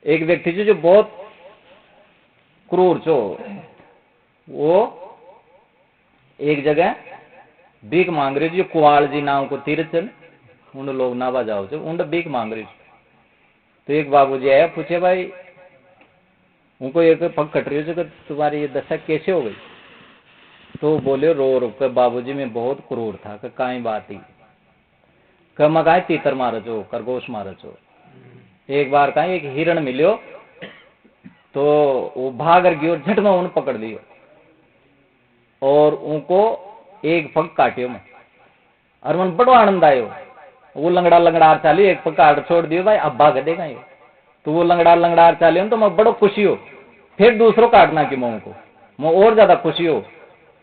एक व्यक्ति जो बहुत क्रूर छो, वो एक जगह भीख मांग रही। जो कुआल जी नाम को तीर्थ है, उन लोग नावा जाओ छे, उन भीख मांग रही। तो एक बाबूजी आया, पूछे भाई उनको एक पग कट रही है, तुम्हारी ये दशा कैसे हो गई? तो बोले रो रो के, बाबूजी मैं बहुत क्रूर था, काई बात ही मकाए तीतर मारो छो, खरगोश मारो छो। एक बार कहीं एक हिरण मिलियो तो वो भागर गयो, झट में उन पकड़ लियो और उनको एक पग काटियो में। और मन बड़ो आनंद आयो। वो लंगड़ा लंगड़ा चालियो, एक पग काट छोड़ दियो, भाई अब भाग देगा ये। तो वो लंगड़ा लंगड़ा चालियो तो मैं बड़ो खुशी हो। फिर दूसरों काटना की मैं उनको, मैं और ज्यादा खुशी हो।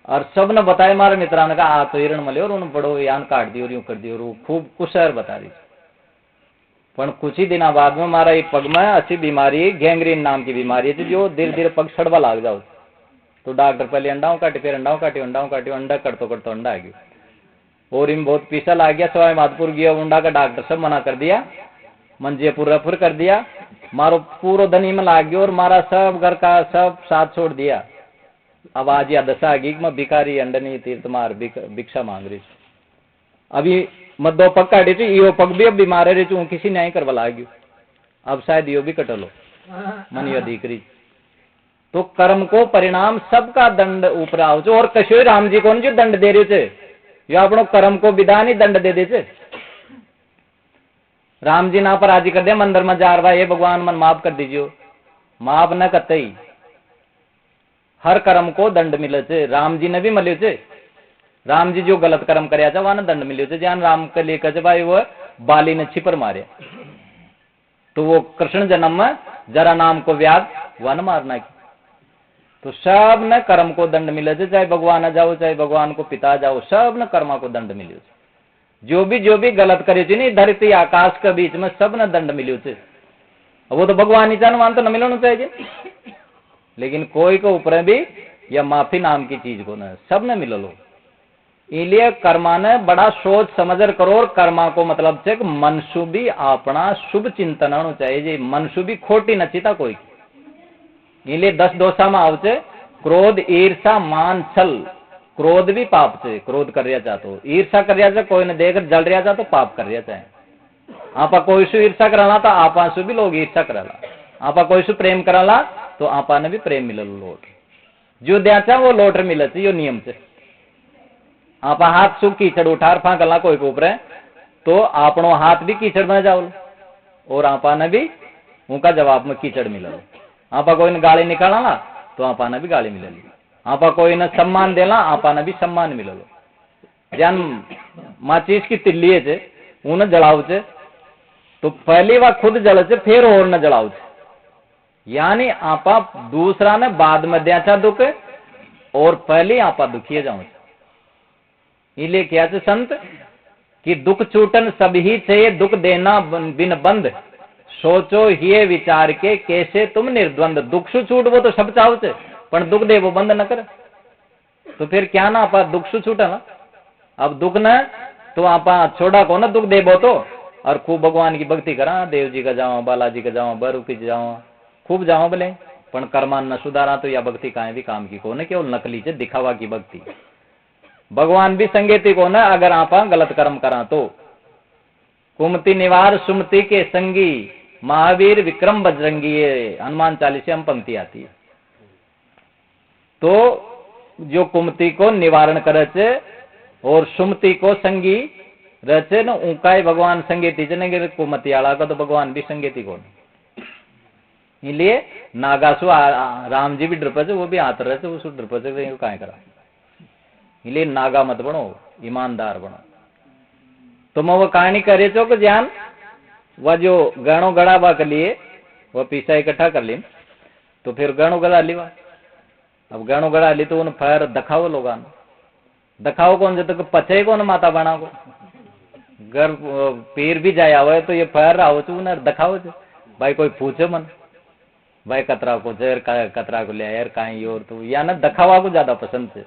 और सब ने बताया, मारे मित्रा ने कहा आ तो हिरण मले और उन्होंने बड़ो यान काट दियो, यूं कर दियो, खूब कुशर बता रही। पर कुछ ही दिनों बाद में मारा एक पग में अच्छी बीमारी, गैंग्रीन नाम की बीमारी थी, जो धीरे धीरे पग सड़वा लाग जाओ। तो डॉक्टर पहले अंडाओं काटे, फिर अंडाओं काटे, अंडा करतो करतो अंडा आ गया। और इन बहुत पीसा लाग गया। सवाई माधोपुर गया, उंडा का डॉक्टर सब मना कर दिया, मंजेपुर रेफर कर दिया। मारो पूरा धनी में लाग गया और मारा सब घर का सब साथ छोड़ दिया। अब आज या दशा आ गई मैं भिखारी अंडनी तीर्थ मार भिक्षा मांग रही। अभी मैं दो पग काटे थी, यो पग भी अब बीमार रही हूँ, किसी न्याय करवा लाग। अब शायद यो भी कटलो मन यो दीकरी। तो कर्म को परिणाम सबका दंड ऊपर आओ। और कशो राम जी को जो दंड दे रहे थे, यो अपनो कर्म को विधान ही दंड दे देते। राम जी ना पर राजी कर दे, मंदिर में जा रहा है, भगवान मन माफ कर दीजिए, माफ न कतई। हर कर्म को दंड मिले थे। राम जी ने भी मिले थे। राम जी जो गलत कर्म कराया था वहां दंड मिले थे। जान राम के लेकर भाई वो बाली ने छिपर मारे, तो वो कृष्ण जन्म में जरा नाम को व्याध वन मारना की। तो सब ने कर्म को दंड मिले थे, चाहे भगवान जाओ चाहे भगवान को पिता जाओ, सब ने कर्मा को दंड मिले थे। जो भी गलत करे थे नहीं, धरती आकाश के बीच में सब ने दंड मिले थे। वो तो भगवान ही जान तो न मिलना चाहिए, लेकिन कोई को ऊपर भी या माफी नाम की चीज को न सब ने मिल लो। इसलिए कर्मा ने बड़ा सोच समझ करो। और कर्मा को मतलब से मनसु भी अपना शुभ चिंतन होना चाहिए जी। मनसु भी खोटी नचिता कोई। इसलिए 10 दोषा में आवचे क्रोध, ईर्षा, मान, छल। क्रोध भी पाप से, क्रोध कर रिया चाहतो, ईर्षा कर रिया कोई ने देख जल रिया चाह तो पाप कर रिया चाहे। आपा कोई सु ईर्षा कराला तो आपा सु भी लोग ईर्षा कराला। आपा कोई सु प्रेम कराला तो आपा ने भी प्रेम मिलल लोट। जो द्याचा वो लोटर मिले यो नियम से। आपा हाथ सु कीचड़ उठार फांकला कोई के ऊपर तो आपनो हाथ भी कीचड़ में जाओ और आपा ने भी उनका जवाब में कीचड़ मिलल। आपा कोई ने गाली निकाला तो आपा ने भी गाली मिलल। आपा कोई ने सम्मान देला आपा ने भी सम्मान मिलल। जान माचिस की तिल्ली थे उन्हें जलाव चे तो पहली बार खुद जल से फिर और न जलाव चे। यानी आपा दूसरा ने बाद में द्याचा दुख और पहले आपा दुखिए जाओ। इसलिए क्या चे संत कि दुख छूटन सब ही थे, दुख देना बिन बंद, सोचो ये विचार के कैसे तुम निर्द्वंद। दुख सु छूट वो तो सब चाहो चे, पर दुख दे वो बंद न करे तो फिर क्या ना आपा दुख सु छूटा ना। अब दुख न तो आपा छोड़ा को ना दुख देबो तो और खूब भगवान की भक्ति करा, देव जी का जावा, बालाजी का जावा, बरूपी जावा, खूब जावा बोले, पण कर्मान न सुधारा तो या भक्ति काहे भी काम की कोने, केवल नकली चे दिखावा की भक्ति। भगवान भी संगेती को न अगर आपा गलत कर्म करा तो। कुमति निवार सुमति के संगी, महावीर विक्रम बजरंगी, ये हनुमान चालीसा में पंक्ति आती है। तो जो कुमति को निवारण करे छे और सुमति को संगी रचे न उनका भगवान संगेती चे, कुमति आला का तो भगवान भी संगेती को। इसलिए नागासु राम जी भी डरपे छे, वो भी हाथ रहे थे, उसको डरपे छे काहे करा। इसलिए नागा मत बनो, ईमानदार बनो। तो मैं वो कहानी करे छो कि ज्ञान वह जो गणों गड़ा के लिए वह पीसा इकट्ठा कर ली, तो फिर गणों गड़ा लीवा। अब गणों गड़ा ली तो उन फिर दखाओ लोग, दखाओ कौन जब तक पचे कौन माता बना को घर पीर भी जाया हुआ है तो ये फिर आओ चू न दखाओ छे। भाई कोई पूछे मन भाई कतरा को जर कतरा को ले यार कहीं और, तो या न दखावा को ज्यादा पसंद है,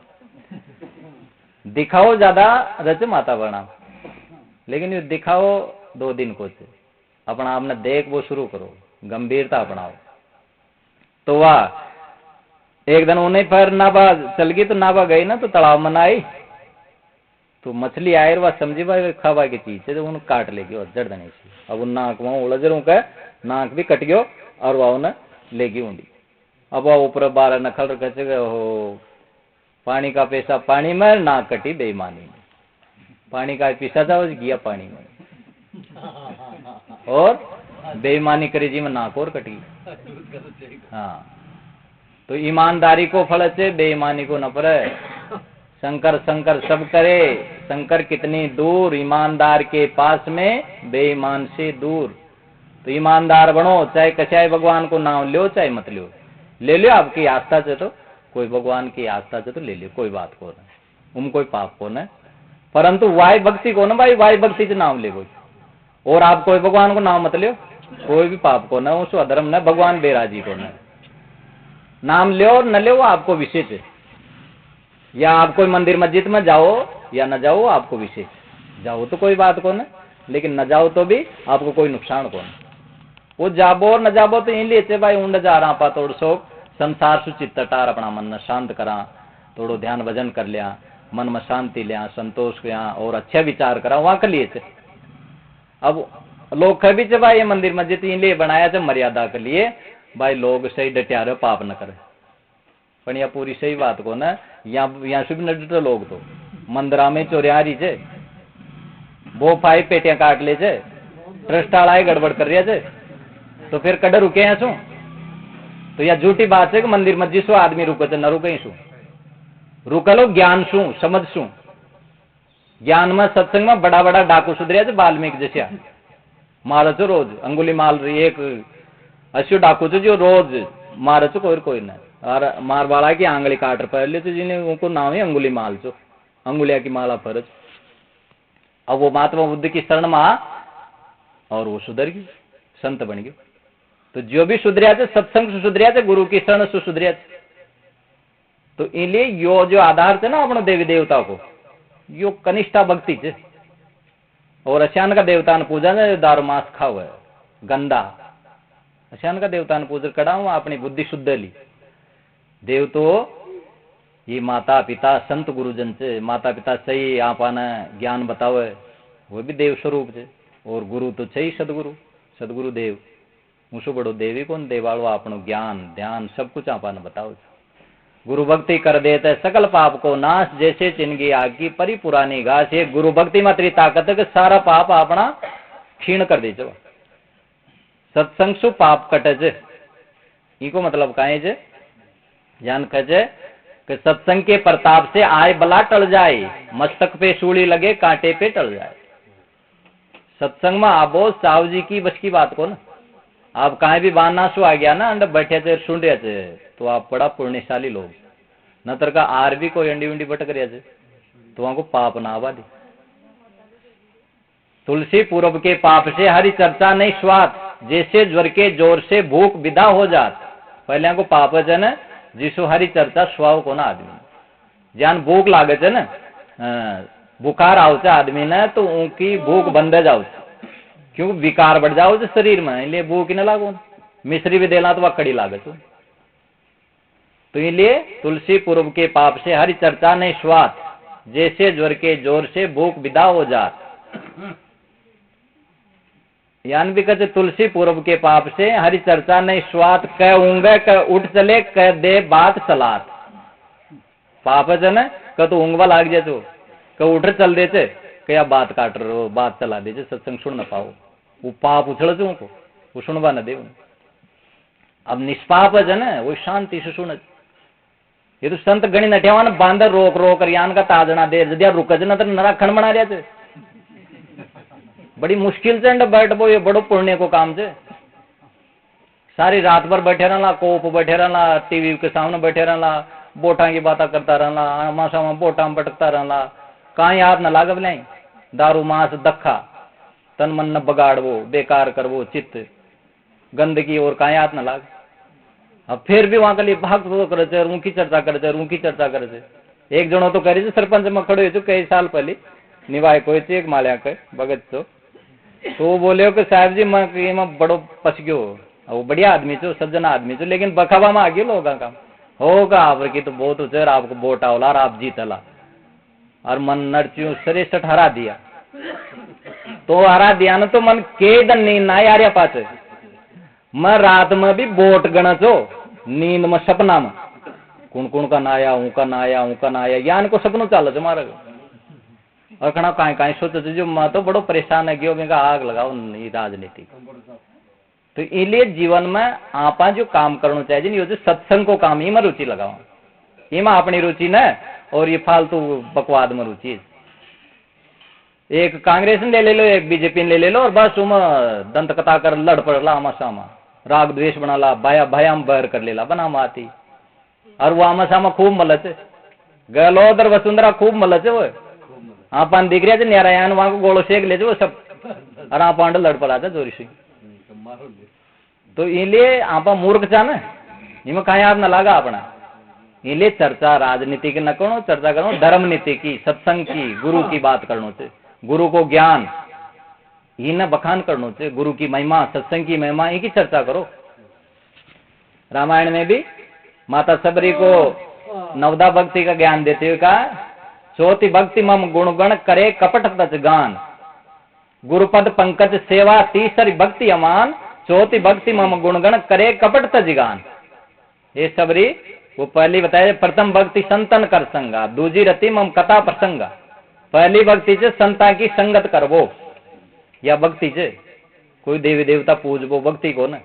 दिखाओ ज्यादा रचे माता बना। लेकिन ये दिखाओ 2 दिन को छे, अपना आपने देख वो शुरू करो, गंभीरता अपनाओ। तो वाह एक दिन उन्हें पर नाबा चल गई, तो नाबा गई ना तो तालाब में आई, तो मछली आए वह समझी भाई खावा की चीज है, तो उन्हें काट लेगी और जड़ देने से। अब उन नाक वहां उलझ रू का नाक भी कट गयो और वह उन्हें लेगी ऊंडी। अब वह ऊपर 12 नखल रखे हो, पानी का पैसा पानी में, नाक कटी बेईमानी में। पानी का पैसा था गया पानी में और बेईमानी करी जी में नाक और कटी। हाँ तो ईमानदारी को फल से, बेईमानी को न पड़े। शंकर शंकर सब करे, शंकर कितनी दूर, ईमानदार के पास में बेईमान से दूर। तो ईमानदार बनो, चाहे कचाए भगवान को नाम लो चाहे मत लो, ले लो आपकी आस्था से, तो कोई भगवान की आस्था से तो ले लो, कोई बात को न, कोई पाप को न। परंतु वाय भक्ति को न भाई, वाय भक्ति से नाम ले कोई, और आप कोई भगवान को नाम मत लो, कोई भी पाप को न, उसको अधर्म न, भगवान बेराजी को न। नाम लो और न लो आपको विशेष है, या आप कोई मंदिर मस्जिद में जाओ या न जाओ आपको विशेष, जाओ तो कोई बात को न, लेकिन न जाओ तो भी आपको कोई नुकसान को न। वो जाबो और न जाबो तो इन लिए भाई ऊंड जा रहा पा थोड़ सो संसार सुचित टार, अपना मन शांत करा, थोड़ो ध्यान भजन कर लिया, मन में शांति लिया, संतोष किया और अच्छा विचार करा, वहां कर लिए थे। अब लोग कभी चे भाई ये मंदिर मस्जिद इन लिए बनाया थे मर्यादा के लिए, भाई लोग सही डटिया रहे पाप न करे। पर यह पूरी सही बात को न, यहाँ से भी न डटे लोग, तो मंदिरा में चोरिया रही चे, वो 5 पेटियां काट ले चे, ट्रस्ट आला गड़बड़ कर रहा चे, तो फिर कड़े रुके हैं सो। तो यह झूठी बात है कि मंदिर मस्जिद सो आदमी रुके न रुके सू, रुके लो ज्ञान सू समझ सू। ज्ञान में सत्संग में बड़ा बड़ा डाकू सुधरिया थे, वाल्मीकि जैसे मारे छो रोज, अंगुली माल रही एक 80 डाकू थे जो रोज मारे छो, कोई न, और मार वाला की आंगली काट पर ले तो जिन्हें उनको नाम है अंगुली माल छो, अंगुलिया की माला फरज। अब वो महात्मा बुद्ध की शरण में और वो सुधर गई, संत बन गई। तो जो भी सुधरिया थे सत्संग से सुधरिया थे, गुरु की शरण से सुधरिया थे। तो इसलिए यो जो आधार थे ना अपने देवी देवता को, यो कनिष्ठा भक्ति थे। और अशान का देवता ने पूजा ने दारू मांस खाओ है गंदा, अशान का देवता ने पूजा करा हुआ, अपनी बुद्धि शुद्ध ली। देव तो ये माता पिता संत गुरुजन से, माता पिता सही आपने ज्ञान बताओ है, वो भी देव स्वरूप है। और गुरु तो सही सदगुरु, सदगुरु देव, मुसु बड़ो देवी कौन, देवाड़ो आपनो ज्ञान ध्यान सब कुछ आपने बताओ। गुरु भक्ति कर देते सकल पाप को नाश, जैसे चिनगी आग की परी पुरानी घास। ये गुरु भक्ति में तेरी ताकत है कि सारा पाप अपना क्षीण कर दे। सत्संग सु पाप कटे, इको मतलब काहे जे जान कहे कि सत्संग के प्रताप से आय बला टल जाए, मस्तक पे सूली लगे कांटे पे टल जाए। सत्संग में आबो साहु जी की बस की बात को ना, आप कहीं भी बाना सु आ गया ना अंडर बैठे थे सुन रहे थे, तो आप बड़ा पुण्यशाली लोग। नतर का आर भी कोई अंडी उंडी भटक रहे थे तो वहां को पाप ना आवा दी। तुलसी पूर्व के पाप से हरि चर्चा नहीं स्वाद, जैसे ज्वर के जोर से भूख विदा हो जात। पहले को पाप है न जिसो हरि चर्चा स्वाव को ना आदमी जान भूख लागे है न, बुखार आवचे आदमी ने तो उनकी भूख बंद जाओ। क्योंकि विकार बढ़ जाओ जो शरीर में, इसलिए भूख न लागो। मिश्री भी देना तो वह कड़ी लागत। तो इसलिए तुलसी पूर्व के पाप से हरि चर्चा नहीं स्वाद, जैसे ज्वर के जोर से भूख विदा हो जात। यान भी कहते तुलसी पूर्व के पाप से हरि चर्चा नहीं स्वाद, कह ऊँगे कह उठ चले कह दे बात चलात। पाप है न कह तो ऊँगवा लाग जाए, तो कह उठ चल दे चे क्या बात काट रहे, बात चला दे, सत्संग सुन न पाओ। वो पाप उछल चो को वो सुनवा न दे। अब निष्पाप है न वो शांति से सुन। ये तो संत गणी नठियावा न बांधर रोक रोक यान का ताजना दे जदिया रुक ज न तो नरा खण बना रहा थे। बड़ी मुश्किल से बैठ वो, ये बड़ो पुण्य को काम से। सारी रात भर बैठे रहना, कोप बैठे रहना, टीवी के सामने बैठे रहना, बोटा की बातें करता रहना, मासा में बोटा में भटकता रहना, कहीं हाथ न लागब नहीं। दारू मांस दखा तन मन न बगाड़ वो, बेकार कर वो चित्त गंदगी और कहीं हाथ न लाग। अब फिर भी वहां के लिए भाग तो करे, उनकी चर्चा करे, उनकी चर्चा करे। एक जनो तो करे सरपंच में खड़े हो कई साल पहले निभाए कोई एक माल्या के भगत तो वो बोले कि साहब जी मैं बड़ो पस गयो, वो बढ़िया आदमी छो, सज्जन आदमी छो, लेकिन बखावा में आ गयो लोगों का होगा आपकी तो बहुत उचर आपको वोट आवला और आप जीतला और मन नरच्यू सरेसठ हरा दिया। तो हरा दिया न तो मन के दिन नींद ना यार पास मैं रात में भी वोट गणचो, नींद में सपना में कौन कौन का नाया उनका नाया उनका नाया यान को सपनों चाल मारा और कहा कहीं कहीं सोचो जो मैं तो बड़ो परेशान है गयो, मैं आग लगाओ नहीं राजनीति। तो इसलिए जीवन में आपा जो काम करना चाहिए ये जो सत्संग को काम ही में रुचि लगाओ, ये में अपनी रुचि न और ये फालतू बकवाद में रुचि। एक कांग्रेस ने ले लो, एक बीजेपी ने ले लो और बस उम दंत कथा कर लड़ पड़ला आमा सामा, राग द्वेष बना ला, भाया भयाम बैर कर लेला बना माती। और वो आमा सामा खूब मलच गलो उधर वसुंधरा खूब मलच वो आप दिख रहा नारायण वहां को गोलो सेक ले वो सब और आप लड़ पड़ा था जोरी से। तो इसलिए आप मूर्ख था ना, इनमें कहीं आप न लगा अपना। इसलिए चर्चा राजनीति की न करो, चर्चा करो धर्म नीति की, सत्संग की, गुरु की बात करनो से, गुरु को ज्ञान ये न बखान करनो से, गुरु की महिमा सत्संग की महिमा इनकी चर्चा करो। रामायण में भी माता सबरी को नवदा भक्ति का ज्ञान देते हुए कहा, चौथी भक्ति मम गुणगण करे कपट तच गान, गुरुपद पंकज सेवा तीसरी भक्ति अमान, चौथी भक्ति मम गुणगण करे कपट तज गान। ये सबरी वो पहली बताया प्रथम भक्ति संतन कर संगा, दूजी रति मम कथा प्रसंगा। पहली भक्ति से संता की संगत करवो या भक्ति से कोई देवी देवता पूजबो भक्ति को न।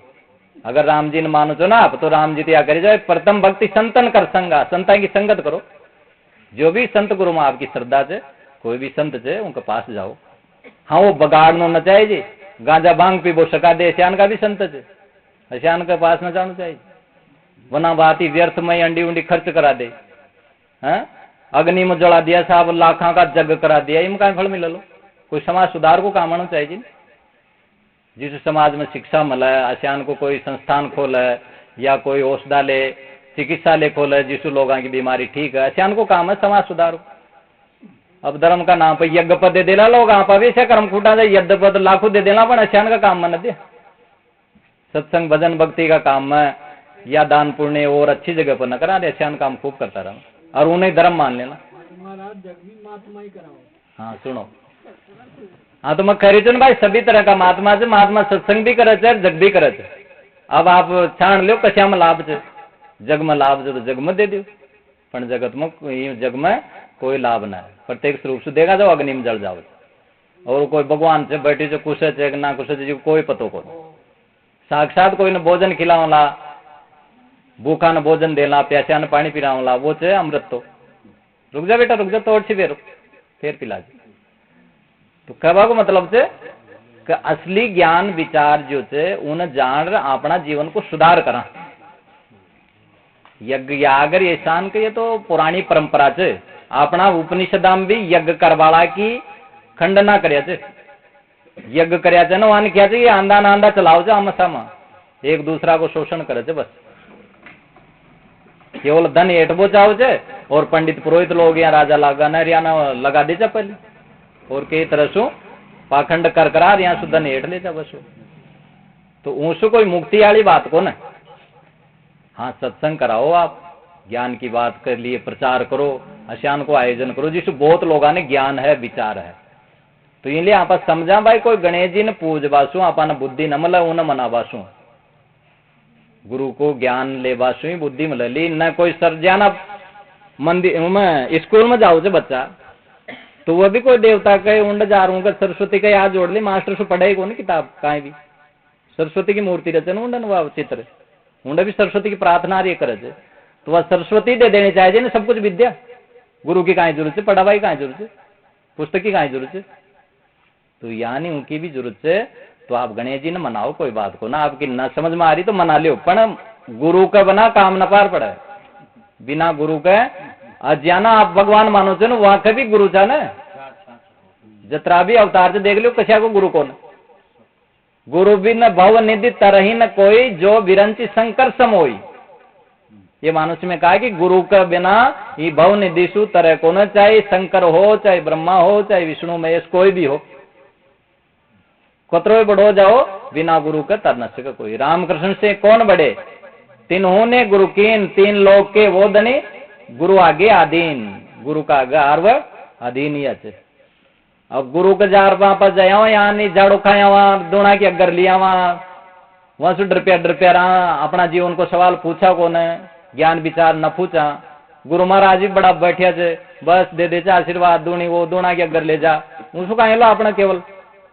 अगर राम जी ने मानो चो ना आप तो राम जी क्या करे जाए, प्रथम भक्ति संतन कर संगा, संता की संगत करो। जो भी संत गुरु में आपकी श्रद्धा से कोई भी संत से उनके पास जाओ। हाँ वो बगाड़ना न चाहिए जी, गांजा भांग पी वो सका दे श्यान का भी संत है, श्यान के पास न जाना चाहिए। वना बाती व्यर्थ में अंडी उंडी खर्च करा दे, हैं अग्नि में जला दिया साहब लाखा का जग करा दिया, इनमें कहीं फल मिला लो। कोई समाज सुधार को काम आना चाहिए जी। जिस समाज में शिक्षा मिला है, आसियान को कोई संस्थान खोले या कोई औषधालय चिकित्सालय खोले जिससे लोगों की बीमारी ठीक है, आसियान को काम है समाज सुधार। अब धर्म का नाम पे यज्ञ पद दे देना लोग, आप अवश्य कर्म खूटा दे यज्ञ पद लाखों दे देना, पर आसियान का काम मन दे। सत्संग भजन भक्ति का काम में या दान पुण्य और अच्छी जगह पर न करा दे, आसियान काम खूब करता रहा और उन्हें धर्म मान लेना। हाँ सुनो, हाँ तो मैं कह भाई सभी तरह का महात्मा से, महात्मा सत्संग भी करे जग भी करे। अब आप छाण लो कश्या में लाभ है, जग में लाभ है तो जग में दे दो, पर जगत में जग में कोई लाभ ना है। प्रत्येक रूप से देखा जाओ अग्नि में जल जाओ और कोई भगवान से बैठी जो कुछ है ना कुछ है कोई पतो को। साक्षात कोई ने भोजन खिलावला, भूखा न भोजन देना, प्यासा न पानी पिलावला, वो चे अमृत। तो रुक जा बेटा रुक जा, तो फिर पिला। तो कहवा को मतलब से कि असली ज्ञान विचार जो चे उन जान अपना जीवन को सुधार करा। यज्ञ यागर ये शान के ये तो पुरानी परंपरा चे, अपना उपनिषदाम भी यज्ञ करवाला की खंडना करया चे। यज्ञ करया चे ना वहां क्या चाहिए आंदा नांदा चलाओ चे आमसामा, एक दूसरा को शोषण करे चे बस। केवल धन एटबो चाहो चे और पंडित पुरोहित लोग या राजा लागा न लगा दे चे पहले और कई तरह से पाखंड कर करार यहाँ सुधा नेट ले जा बस तो ऊसो कोई मुक्ति वाली बात को ना। हाँ सत्संग कराओ आप, ज्ञान की बात कर लिए प्रचार करो, अशान को आयोजन करो जिससे बहुत लोगों ने ज्ञान है विचार है। तो इसलिए आप समझा भाई कोई गणेश जी ने पूज बासू आपने बुद्धि न मिला उन मना बासू, गुरु को ज्ञान ले बासू ही बुद्धि मिल ली न। कोई सर्जाना मंदिर में स्कूल में जाओ बच्चा तो वह भी कोई देवता के उंड जा रहा सरस्वती का याद जोड़ ली, मास्टर से पढ़ाई को नहीं किताब कहीं भी सरस्वती की मूर्ति रचन उंडन वह चित्र उंड भी सरस्वती की प्रार्थना ये करे तो वह सरस्वती दे देनी चाहिए ना सब कुछ विद्या। गुरु की कहीं जरूरत है, पढ़ावाई कहीं जरूरत है, पुस्तक की कहीं जरूरत है। तो यानी उनकी भी जरूरत है। तो आप गणेश जी ने मनाओ कोई बात को ना, आपकी न समझ में आ रही तो मना लियो, पर गुरु का बना काम न पार पड़े। बिना गुरु के अज्ञाना आप भगवान मानो थे ना वहां का भी गुरु था ना, जतरा भी अवतार से देख लो कशा को गुरु कौन। गुरु भी न भव निधि तरही न कोई जो विरंची शंकर समोई। ये मानुष्य में कहा कि गुरु का बिना ये भव निधि सु तरह को न, चाहे शंकर हो चाहे ब्रह्मा हो चाहे विष्णु महेश कोई भी हो, कतरो बढ़ो जाओ बिना गुरु का तर न सके कोई। रामकृष्ण से कौन बड़े, तिन्होंने गुरु कीन तीन लोग के वो धनी, गुरु आगे आधीन, गुरु का आगे आर्व अधीन ही अच्छे। अब गुरु के जार पर जाओ यहाँ नहीं झाड़ू खाया वहां दोना की अगर लिया वहां से डरप्या रहा, अपना जीवन को सवाल पूछा को न, ज्ञान विचार न पूछा। गुरु महाराज भी बड़ा बैठिया से बस दे दे आशीर्वाद दूनी वो दोना की अगर ले जा, उसको कहा लो अपना केवल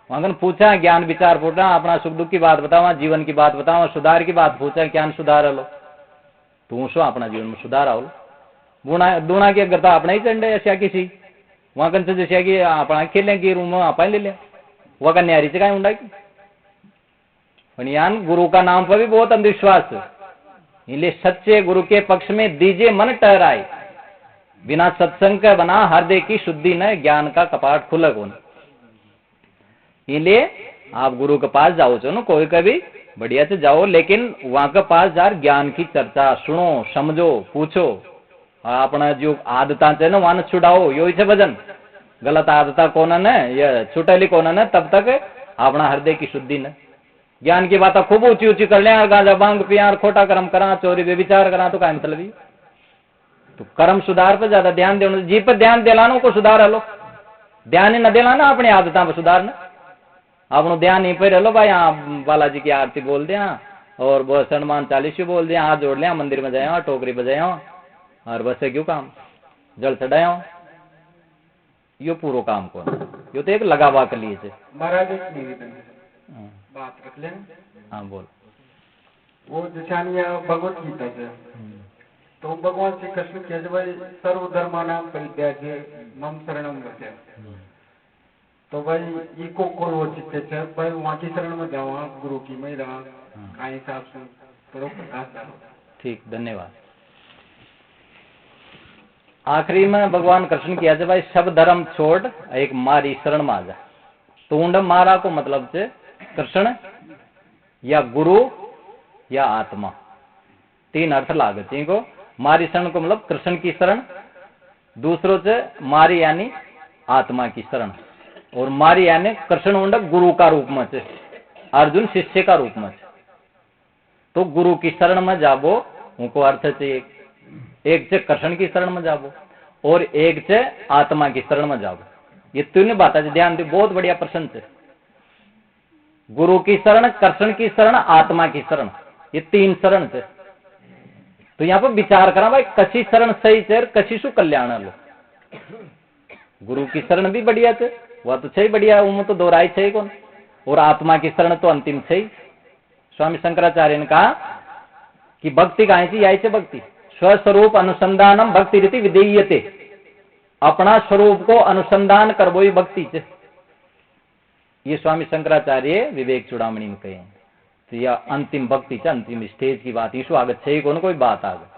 वहां पूछा ज्ञान विचार पूछा, अपना सुख दुख की बात बताओ, जीवन की बात बताओ, सुधार की बात पूछा, ज्ञान सुधार लो तो उसो अपना जीवन में सुधार आओ। दोना की अगर तो अपना ही चंडे ऐसा किसी वहां कन से जैसे कि अपना खेलें की रूम आप ले लिया वह का न्यारी से कहीं उड़ा यान गुरु का नाम पर भी बहुत अंधविश्वास है। इसलिए सच्चे गुरु के पक्ष में दीजिए मन टहराए, बिना सत्संग का बना हृदय की शुद्धि न, ज्ञान का कपाट खुला कौन। इसलिए आप गुरु के पास जाओ चो ना कोई का भी बढ़िया से जाओ, लेकिन वहां के पास जार ज्ञान की चर्चा सुनो समझो पूछो, अपना जो आदता है ना वहां छुड़ाओ, यो से भजन गलत आदता कौन है ये छुटली कौन है, तब तक अपना हृदय की शुद्धि न। ज्ञान की बात खूब ऊंची ऊंची कर लिया, गांजा बांग पिया खोटा कर्म करा चोरी व्यभिचार करा तो क्या मतलब ही। तो कर्म सुधार पर ज्यादा ध्यान दे, जी पर ध्यान दिलाना को सुधार लो, ध्यान ही न दिलाना अपनी आदता पर सुधारना। अपनो ध्यान यहीं पर लो भाई, यहाँ बालाजी की आरती बोल दिया और बहुत हनुमान चालीसा बोल दिया, हाथ जोड़ लिया, मंदिर में जाए टोकरी बजाए और बस क्यों काम जल चढ़ाए, यो पूरा काम को यो तो एक लगावा कर लिए महाराज एक निवेदन बात रख लें। हाँ बोल। वो जैसा भगवत गीता से तो भगवान श्री कृष्ण कहते भाई सर्वधर्मानां परित्याज्य मम शरणम व्रज। तो भाई इको कोई वो चित्ते है भाई वहाँ की शरण में जाओ, गुरु की में रहा कहीं हिसाब से थोड़ा प्रकाश डालो। ठीक धन्यवाद। आखिरी में भगवान कृष्ण किया भाई सब धर्म छोड़ एक मारी शरण में आ जा। तो उंड मारा को मतलब से कृष्ण या गुरु या आत्मा, तीन अर्थ लागत इनको। मारी शरण को मतलब कृष्ण की शरण, दूसरों से मारी यानी आत्मा की शरण, और मारी यानी कृष्ण उंड गुरु का रूप में से, अर्जुन शिष्य का रूप में से। तो गुरु की शरण में जाबो उनको अर्थ चाहिए, एक से कृष्ण की शरण में जाबो और एक से आत्मा की शरण में जाबो। ये तीन बातें ध्यान दे, बहुत बढ़िया प्रश्न है। गुरु की शरण, कृष्ण की शरण, आत्मा की शरण, ये तीन शरण थे। तो यहाँ पर विचार करा भाई कसी शरण सही थे, कसी सु कल्याण लो। गुरु की शरण भी बढ़िया थे, वह तो सही बढ़िया, उनमें तो दोहराई सही कौन, और आत्मा की शरण तो अंतिम सही। स्वामी शंकराचार्य ने कहा कि भक्ति कहां थी, यही से भक्ति स्वस्वरूप अनुसंधानम भक्ति रीति विधेयते, अपना स्वरूप को अनुसंधान कर वो भक्ति से। ये स्वामी शंकराचार्य विवेक चूड़ामणि में कहे। तो यह अंतिम भक्ति से अंतिम स्टेज की बात, इसको आगे छे कोई बात आगे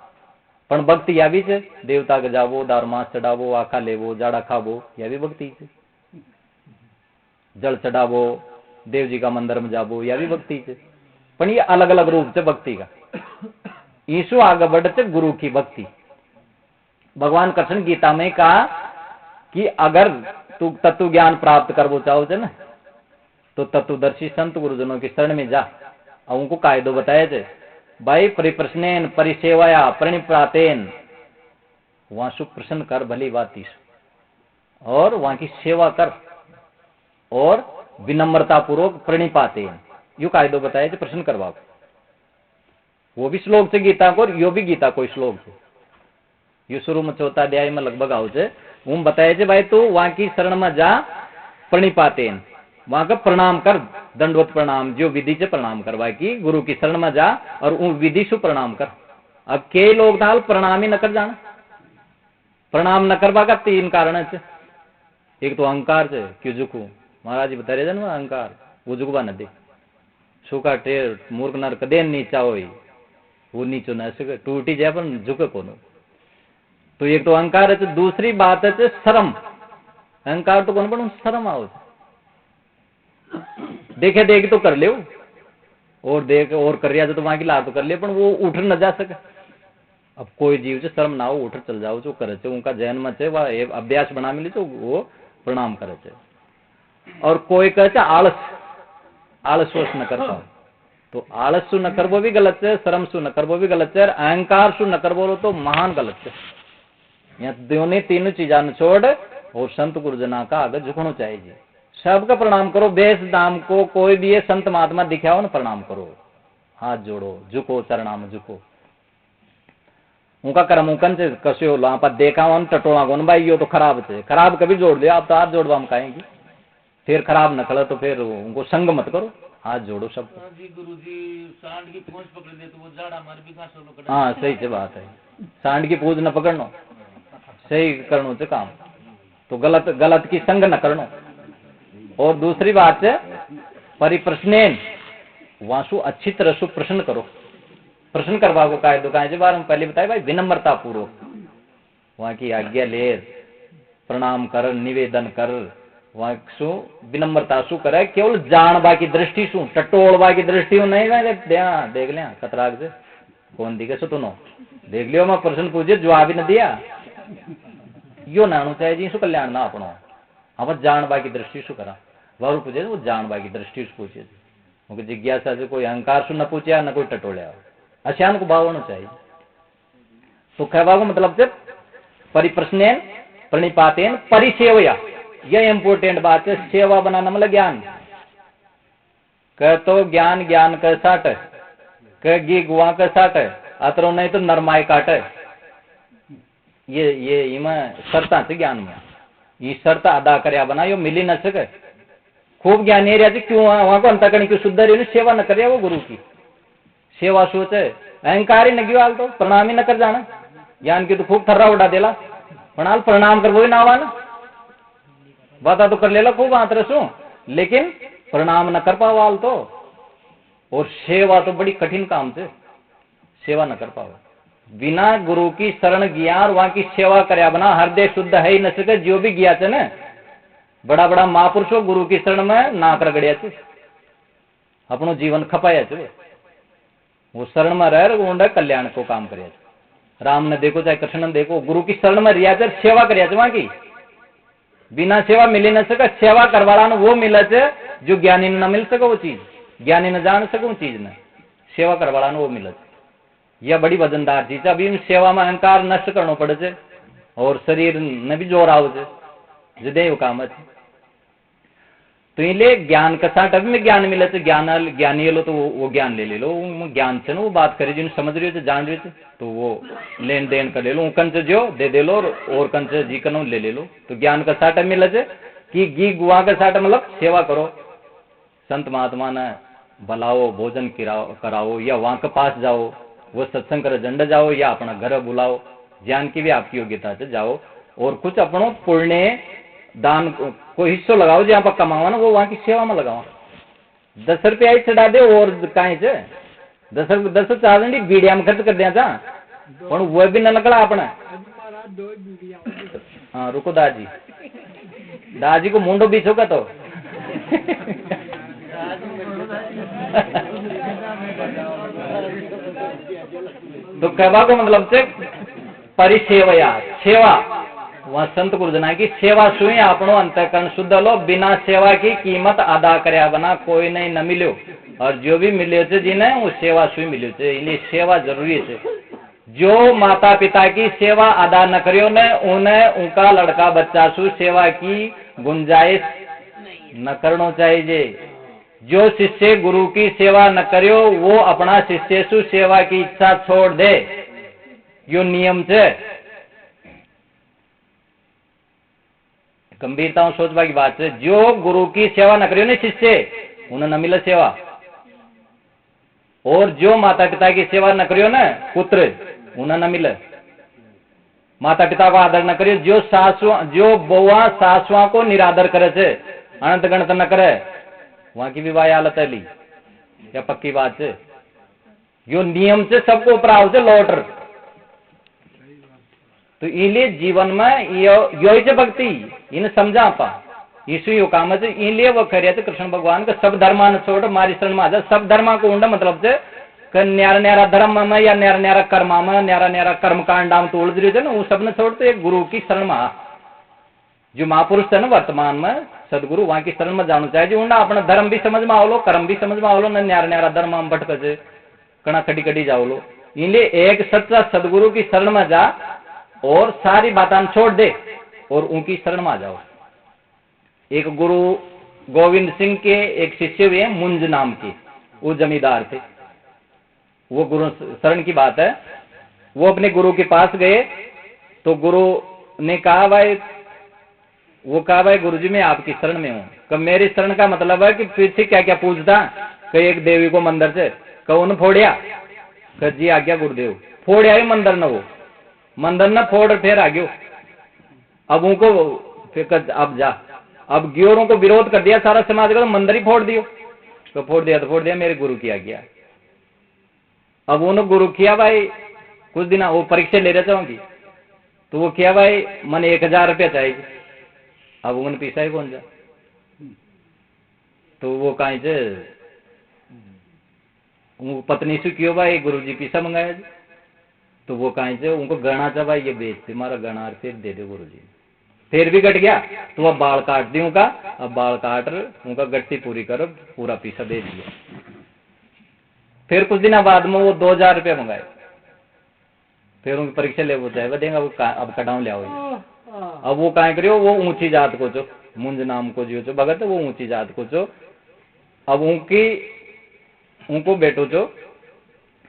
पण भक्ति या भी है। देवता के जावो, दारमास चढ़ावो, आखा लेवो, जाड़ा खावो, यह भी भक्ति है। जल चढ़ावो, देव जी का मंदिर में जावो, यह भी भक्ति है। पण ये अलग अलग रूप से भक्ति का। यीशु आगे बढ़ते गुरु की भक्ति। भगवान कृष्ण गीता में कहा कि अगर तू तत्व ज्ञान प्राप्त करवो चाहो ना तो तत्वदर्शी संत गुरुजनों की शरण में जा। अब उनको कायदो बताया थे भाई, परिप्रश्नेन परिसेवाया प्रणिप्रातेन, वहां सु प्रश्न कर भली बात, और वहां की सेवा कर, और विनम्रता पूर्वक प्रणिपातेन, यू कायदो बताया थे प्रश्न करवा। वो भी श्लोक से गीता को, यो भी गीता को श्लोक से, ये शुरू में चौथा अध्याय में लगभग आओ छे। वो बताए थे भाई तू वहां की शरण में जा, प्रणिपातेन, वहां का प्रणाम कर, दंडवत प्रणाम, जो विधि से प्रणाम करवा की, गुरु की शरण में जा और उन विधि से प्रणाम कर। अब कई लोग था प्रणाम ही न कर जाना, प्रणाम न करवा का 3 कारण है। एक तो अहंकार से, क्यों झुकू, महाराज जी बता रहे थे ना, अहंकार वो झुकवा न दे, सूखा टेर मूर्ख नर कदे नीचा हो, वो नीचो न सके, टूटी जाए पर झुके कोनो। तो एक तो अहंकार है। दूसरी बात है शर्म, अहंकार तो कौन पण शर्म आओ, देखे देख तो कर ले, और देख और कर रहा तो वहां की लाभ तो कर ले, पर वो उठ न जा सके। अब कोई जीव से शर्म ना हो, उठ चल जाओ, जो करे छे उनका जैन में छे, वह अभ्यास बना मिले तो वो प्रणाम करे छे। और कोई कहे आलस, आलस वश न कर पाओ, तो आलस सु न करबो भी गलत है, शर्म सु न करबो भी गलत है, अहंकार सु न करबो तो महान गलत है। यहाँ दोनों तीनों चीजा न छोड़ और संत गुरुजना का आगे झुकना चाहिए। सबका प्रणाम करो, बेस दाम को कोई भी ये संत महात्मा दिखाओ ना, प्रणाम करो, हाथ जोड़ो, झुको, चरणाम झुको। उनका कर्म उकन से कसे हो, वहां पर देखा हो टटोला को भाई यो तो खराब थे, खराब कभी जोड़ दिया, आप तो हाथ जोड़वा हम कहेंगे, फिर खराब न खड़ा तो फिर उनको संग मत करो, हाथ जोड़ो सब। गुरु जी सांड की पूंछ पकड़ दे तो वो जाड़ा मार भी कहां सोलो कड़ा। हाँ सही से बात है, सांड की पूंछ न पकड़नो, सही करनो से काम, तो गलत गलत की संग न करनो। और दूसरी बात है परिप्रश्नेन, वासु अच्छी तरह से प्रश्न करो, प्रश्न करवा को कायदो का बार हम पहले बताए भाई, विनम्रता पूर्वक वहां की आज्ञा ले, प्रणाम कर, निवेदन कर, वहां सु विनम्रता सु करे, केवल जानबा की दृष्टि सु, टटोलबा की दृष्टि नहीं ना, देख लिया खतराग से कौन दिखे सो तुनो देख लियो, मैं प्रश्न पूछे जवाब ही न दिया, यो नाणु चाहिए जी सु कल्याण ना अपनो। अब जानबा की दृष्टि सु करा, वह पूछे वो जानबा की दृष्टि से पूछे, क्योंकि जिज्ञासा से कोई अहंकार सु न पूछे न कोई टटोलिया, अशान को भाव होना चाहिए। तो कहवा को मतलब से परिप्रश्नेन प्रणिपातेन परिसेवया, यह इंपोर्टेंट बात है। सेवा बनाना मतलब ज्ञान, कह तो ज्ञान ज्ञान कर साट, कह गी गुआ कर साट, अतरो नहीं तो नरमाई काट। ये इमा शर्ता से ज्ञान में, ये शर्त अदा करया बना, यो मिली न सके। खूब ज्ञानी रहा क्यों वहां को अंतकरण की शुद्ध रही, सेवा न करे वो गुरु की सेवा सोचे, अहंकार ही न गिवाल तो प्रणाम ही न कर जाना, ज्ञान की तो खूब थर्रा उड़ा देला, प्रणाल प्रणाम कर वो ही ना हुआ ना, बात तो कर लेला खूब आंतर सु, लेकिन प्रणाम न कर पावाल तो। और सेवा तो बड़ी कठिन काम से, सेवा न कर पाओ, बिना गुरु की शरण गया और वहां की सेवा करया बना, हृदय शुद्ध है ही न सके। जो भी गया थे न बड़ा बड़ा महापुरुषों गुरु की शरण में नाक रगड़िया थे, अपनो जीवन खपाया थे, वो शरण में रह कल्याण को काम करे। राम ने देखो चाहे कृष्ण ने देखो, गुरु की शरण में रिया थे, सेवा करिया वहां की, बिना सेवा मिली न सके। सेवा करवाला वो मिले थे जो ज्ञानी न मिल सके, वो चीज ज्ञानी न जान सके, वो चीज न सेवा करवाला वो मिले। यह बड़ी वजनदार चीज है। अभी सेवा में अहंकार नष्ट करना पड़े छे और शरीर ने भी जोर आवे छे, जदे काम है। तो इसलिए ज्ञान का साथ अभी में ज्ञान मिले तो ज्ञानी लो तो वो ज्ञान ले लो, ज्ञान से ना वो बात करे जिन समझ रही हो जान रही थे तो वो लेन देन कर ले लो, कन से जो दे लो और कन से जी कनो ले लो। तो ज्ञान का साथ मिले थे कि घी गुआ का साथ मतलब सेवा करो, संत महात्मा ने बुलाओ, भोजन कराओ, या वहां के पास जाओ, वो सत्संग कर झंड जाओ, या अपना घर बुलाओ, ज्ञान की भी आपकी योग्यता से जाओ, और कुछ अपनो पुण्य दान कोई हिस्सों लगाओ जहाँ पर कमावा ना, वो वहां की सेवा में लगाओ। 10 रुपया ही चढ़ा दे और कहीं से 10 चार बीड़िया में खर्च कर दिया था, और वो भी न निकला अपना। हाँ रुको दादी, दादी को मुंडो बीच होगा तो कहवा को मतलब से परिसेवया, सेवा वहां संत गुरुजना की सेवा सुई आपनो अंतःकरण शुद्ध लो, बिना सेवा की कीमत अदा करया बना कोई नहीं न मिलो, और जो भी मिले थे जिन्हें वो सेवा सुई मिली थे, इसलिए सेवा जरूरी है। जो माता पिता की सेवा अदा न करियो ने उन्हें उनका लड़का बच्चा सु सेवा की गुंजाइश न करना चाहिए। जो शिष्य गुरु की सेवा न करियो वो अपना शिष्य सु सेवा की इच्छा छोड़ दे, यो नियम है। गंभीरता सोचवा की बात है। जो गुरु की सेवा न करियो ने शिष्य उन्हें न मिले सेवा, और जो माता पिता की सेवा न करियो ना पुत्र उन्हें न मिले। माता पिता को आदर न करियो, जो बउआ सासुआ को निरादर करे छे, अनंत गणत न करे, वहां की विवाह हालत है ली या पक्की बात है। यो नियम से सबको प्राव से लौटर, तो इसलिए जीवन में यो भक्ति इन समझा पा यीशु यो काम है। इसलिए वो कह रहे थे कृष्ण भगवान का सब धर्मा न छोड़ मारी शरण में आ जा। सब धर्मा को उंडा मतलब से न्यारा न्यारा धर्म में या न्यारा न्यारा कर्मा में न्यारा न्यारा कर्म कांडा में तो उलझ रहे थे ना, वो सब ने छोड़ते एक गुरु की शरण में। जो महापुरुष है ना वर्तमान में सदगुरु, वहां की शरण में जाना चाहिए। जो उंडा अपना धर्म भी समझ में आवलो, कर्म भी समझ में आवलो, न न्यारा न्यारा धर्म में भटक से कणा खड़ी खड़ी जाओ लो। इसलिए एक सच्चा सदगुरु की शरण में जा और सारी बातें छोड़ दे और उनकी शरण में आ जाओ। एक गुरु गोविंद सिंह के एक शिष्य हुए मुंज नाम के, वो जमींदार थे। वो गुरु शरण की बात है। वो अपने गुरु के पास गए तो गुरु ने कहा भाई, वो कहा भाई गुरुजी मैं आपकी शरण में हूँ। कब मेरी शरण का मतलब है कि पीछे क्या क्या पूछता, कई एक देवी को मंदिर से कौन फोड़िया, कर जी आ गया गुरुदेव, फोड़ आई मंदिर न, वो मंदिर न फोड़ फिर आ गयो। अब उनको फिर अब जा, अब ग्योरों को विरोध कर दिया सारा समाज का, तो मंदिर ही फोड़ दियो। तो फोड़ दिया तो फोड़ दिया, मेरे गुरु की आ गया। अब उन्होंने गुरु किया भाई कुछ दिन वो परीक्षा ले रहे चाहूंगी, तो वो किया भाई मन 1000 रुपया चाहिए। अब उन्होंने पीसा ही कौन जा, तो वो कहीं से वो पत्नी से क्यों भाई गुरु जी पीसा मंगाया जी, तो वो कहीं से उनको गणा था भाई ये बेच मारा गणा फिर दे दो गुरु जी। फिर भी कट गया तो अब बाल काट दी उनका, अब बाल काट उनका गट्टी पूरी कर पूरा पीसा दे दिया। फिर कुछ दिन बाद में वो 2000 रुपया मंगाए, फिर उनकी परीक्षा ले वो चाहे देंगे अब कटाऊ ले आओ। अब वो कहा करियो वो ऊंची जात को चो, मुंज नाम को जो भगत वो ऊंची जात को चो। अब उनको बेटो चो,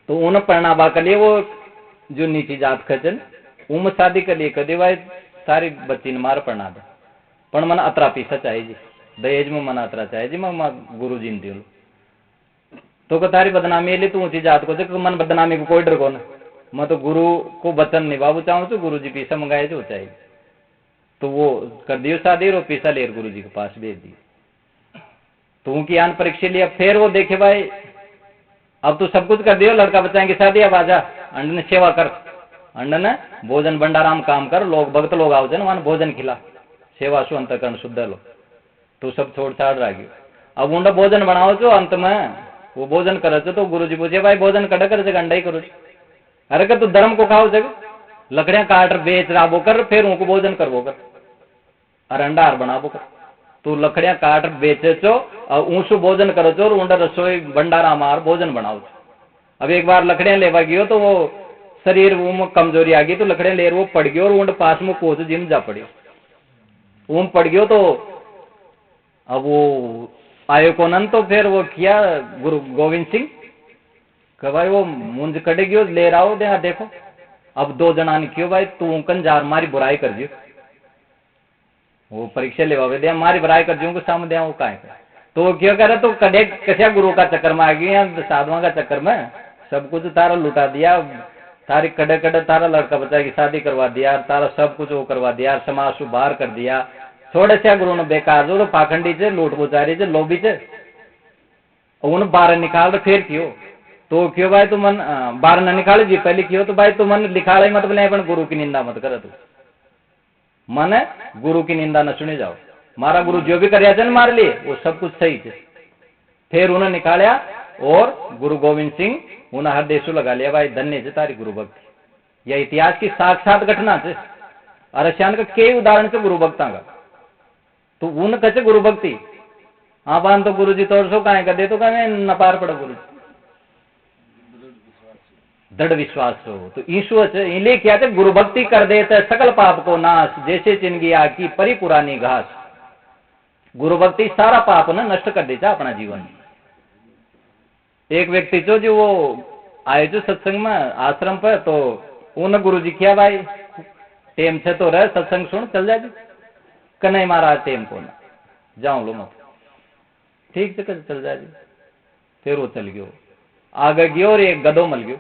तो उन्हें पढ़नाबा के लिए वो जो नीची जात खचन उम शादी के लिए कदे भाई सारी बच्ची ने मार पढ़ना दे, पण मन अतरा पीसा चाहिए जी, दहेज में मन अतरा चाहिए जी, मैं गुरु जी ने तो तारी बदनामी ले तू ऊंची जात को मन बदनामी को कोई डर को ना, मैं तो गुरु को वचन निभाऊ चाहूँ तो गुरु जी पीसा मंगाए जो चाहिए। तो वो कर दियो शादी और पीसा ले गुरु जी के पास भेज दी। तो उनकी आन परीक्षा लिया, फिर वो देखे भाई अब तो सब कुछ कर दियो, लड़का बच्चा की शादी, अब आजा अंडन सेवा कर, अंडन भोजन भंडाराम काम कर, लोग भक्त लोग आओ ना वहां भोजन खिला, सेवा सु अंतकरण शुद्ध लो। तो सब छोड़ छाड़ रह गयो। अब उन्हें भोजन बनाओ जो अंत में वो भोजन करे तो गुरु जी पूछे भाई भोजन कड़ा कर जगह अंडा ही करो। अरे कर तू धर्म को खाओ जगह, लकड़ियां काट बेच राबो कर, फिर उनको भोजन करबो कर, और अंडा हार बनाबो कर। तू लकड़ियां काट बेचे चो और ऊंसू भोजन करो चो और उंडा रसोई भंडारा मार भोजन बनाओ। अब एक बार लकड़ियां लेवा गयो तो वो शरीर वो कमजोरी आ गई, तो लकड़ियां ले वो पड़ गयो और उंड पास में कोच जिम जा पड़ी, ऊम पड़ गयो। तो अब वो आयो कोनन, तो फिर वो किया गुरु गोविंद सिंह कि भाई वो मुंज कटे गयो ले रहा हो दे, देखो अब 2 जना ने क्यों भाई तू उनकन जार मारी बुराई कर दियो, वो परीक्षा लेवा दे मारी बुराई कर दियो सामने दे वो काहे। तो वो क्यों करे, तो कदे कैसे गुरु का चक्कर में आ गया, साधुओं का चक्कर में सब कुछ तारा लुटा दिया, तारी कड़े कड़े तारा लड़का बच्चा की शादी करवा दिया, तारा सब कुछ वो करवा दिया, समाज से बाहर कर दिया। थोड़े से गुरु ने बेकार जो पाखंडी से लूट पुचारी से लोभी से उन्हें बाहर निकाल रहे, फिर क्यों तो क्यों भाई तुम मन बाहर न निकाले जी पहले क्यों, तो भाई तुम मन लिखा मत बोले अपन गुरु की निंदा मत करे, तू मन गुरु की निंदा न सुने जाओ। मारा गुरु जो भी कर मार लिए वो सब कुछ सही थे। फिर उन्हें निकाला और गुरु गोविंद सिंह उन्हें हर देशु लगा लिया, भाई धन्य से तारी गुरु भक्ति। यह इतिहास की साक्षात घटना से और अशान का कई उदाहरण से गुरु भक्ता का तो उन कचे गुरु भक्ति हाँ बान तो गुरु जी तोड़ सो काहे कर दे तो कहे नपार पड़ा गुरु दृढ़ विश्वास हो तो ईश्वर इन्हें क्या थे गुरु भक्ति कर देते सकल पाप को नाश जैसे चिन्ह आकी परी पुरानी घास। गुरु भक्ति सारा पाप न नष्ट कर देता अपना जीवन। एक व्यक्ति जो वो आए जो सत्संग में आश्रम पर तो उन गुरु जी क्या भाई टेम से तो रह सत्संग सुन चल जाए कन्हई महाराज टेम को ना जाऊं लो मत ठीक से चल जाए। फिर वो चल गयो आगे गयो और एक गदो मल गयो।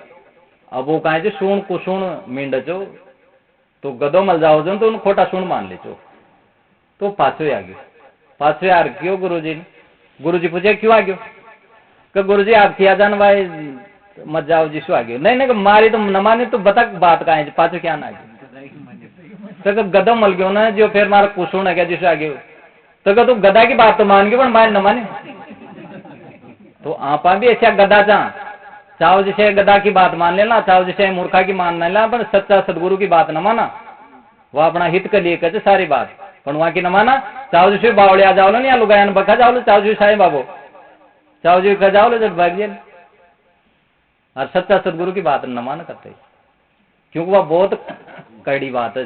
अब वो कहे जो सुन कुसुण मींड चो तो गदो मल जाओ जो तो उन खोटा सुन मान ले चो तो पाछो आ गयो। पाछो यार क्यों गुरु जी पूछे क्यों आ गयो कि गुरु जी आप क्या जान भाई मत जाओ जिसु आ गयो। नहीं नहीं मारी तो न माने तो बता बात का है पाछो क्या ना गयो तो गदो मल गयो ना जो फिर मारा कुसुण है क्या जिसु आ गयो तो तू गदा की बात तो मान गयो पर मारे न माने तो आपा भी ऐसा गदा चाहो जैसे गदा की बात मान लेना चाहो जैसे मूर्खा की मान लेना पर सच्चा सदगुरु की बात न माना वो अपना हित के लिए कहते सारी बात पर वहां की न माना चाहो जैसे बावड़िया जाओ लो या लुगायन बखा जाओ लो चाहो जैसे साई बाबू चाहो जी का जाओ लो जब भाग जाए और सच्चा सदगुरु की बात न मान करते क्योंकि वह बहुत कड़ी बात है।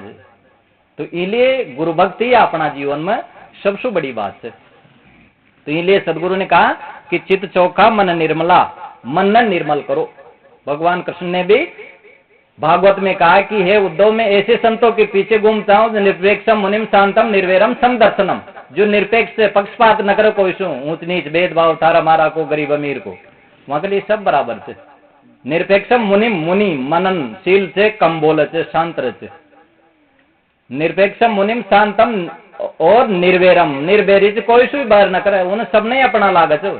तो इसलिए गुरु भक्ति अपना जीवन में सबसे बड़ी बात है। तो इसलिए सदगुरु ने कहा कि चित्त चौखा मन निर्मला मन न निर्मल करो। भगवान कृष्ण ने भी भागवत में कहा कि हे उद्धव में ऐसे संतों के पीछे घूमता हूं निरपेक्षम मुनिम शांतम निर्वैरम समदर्शनम जो निरपेक्ष से पक्षपात न करे कोई सु ऊंच नीच भेदभाव थारा मारा को गरीब अमीर को वहां के लिए सब बराबर से। निरपेक्षम मुनिम मुनि मनन शील से कम बोले से शांत से निरपेक्षम मुनिम शांतम और निर्वैरम निर्वैरी से कोई सु बाहर न करे उन्हें सबने अपना लागत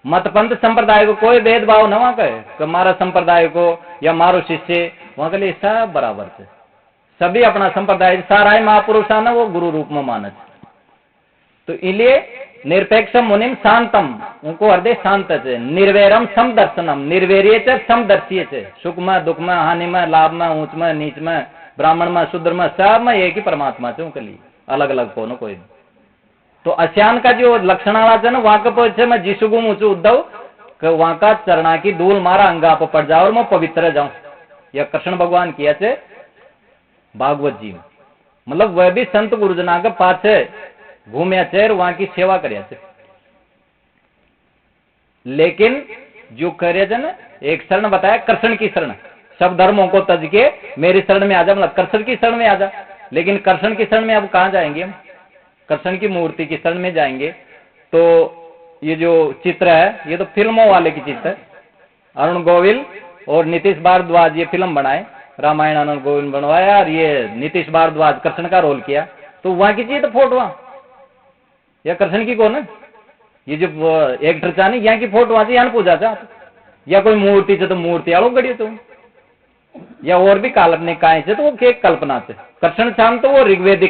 मत पंथ संप्रदाय को कोई भेदभाव न वहां कहे कि मारा संप्रदाय को या मारो शिष्य वहां के लिए सब बराबर से सभी अपना संप्रदाय सारा महापुरुष ना वो गुरु रूप में मानस। तो इसलिए निरपेक्षम मुनिम शांतम उनको हृदय शांत है निर्वैरम समदर्शनम निर्वैर्य च समदर्शी है सुख में दुख में हानि में लाभ में ऊंच में नीच में ब्राह्मण में शूद्र में सब में एक ही परमात्मा से उनके लिए अलग अलग को न कोई। तो अश्यान का जो लक्षण वाला है ना वहां का पूछे मैं जिसु गुम ऊंचू उद्धव वहां का चरणा की धूल मारा अंगा पर पड़ जाओ और मैं पवित्र जाऊं। यह कृष्ण भगवान किया से भागवत जी में मतलब वह भी संत गुरुजना के पास घूमे चेर वहां की सेवा करे। लेकिन जो करे थे ना एक शरण बताया कृष्ण की शरण सब धर्मों को तज के मेरी शरण में आ जा मतलब कृष्ण की शरण में आ जा। लेकिन कृष्ण की शरण में अब कहां जाएंगे हम कृष्ण की मूर्ति की शरण में जाएंगे। तो ये जो चित्र है ये तो फिल्मों वाले की चित्र है। अरुण गोविल और नीतीश भारद्वाज ये फिल्म बनाए रामायण अरुण गोविल बनवाया और ये नीतीश भारद्वाज कृष्ण का रोल किया। तो वहां की चाहिए तो फोटो या कृष्ण की कौन है ये जो एक्टर चाहे यहाँ की फोटो वहां से यहाँ पूजा था या कोई मूर्ति से तो मूर्ति आलो गड़ी तो या और भी काल्पनिक काय से तो वो कल्पना से कृष्ण चांद तो वो ऋग्वेदिक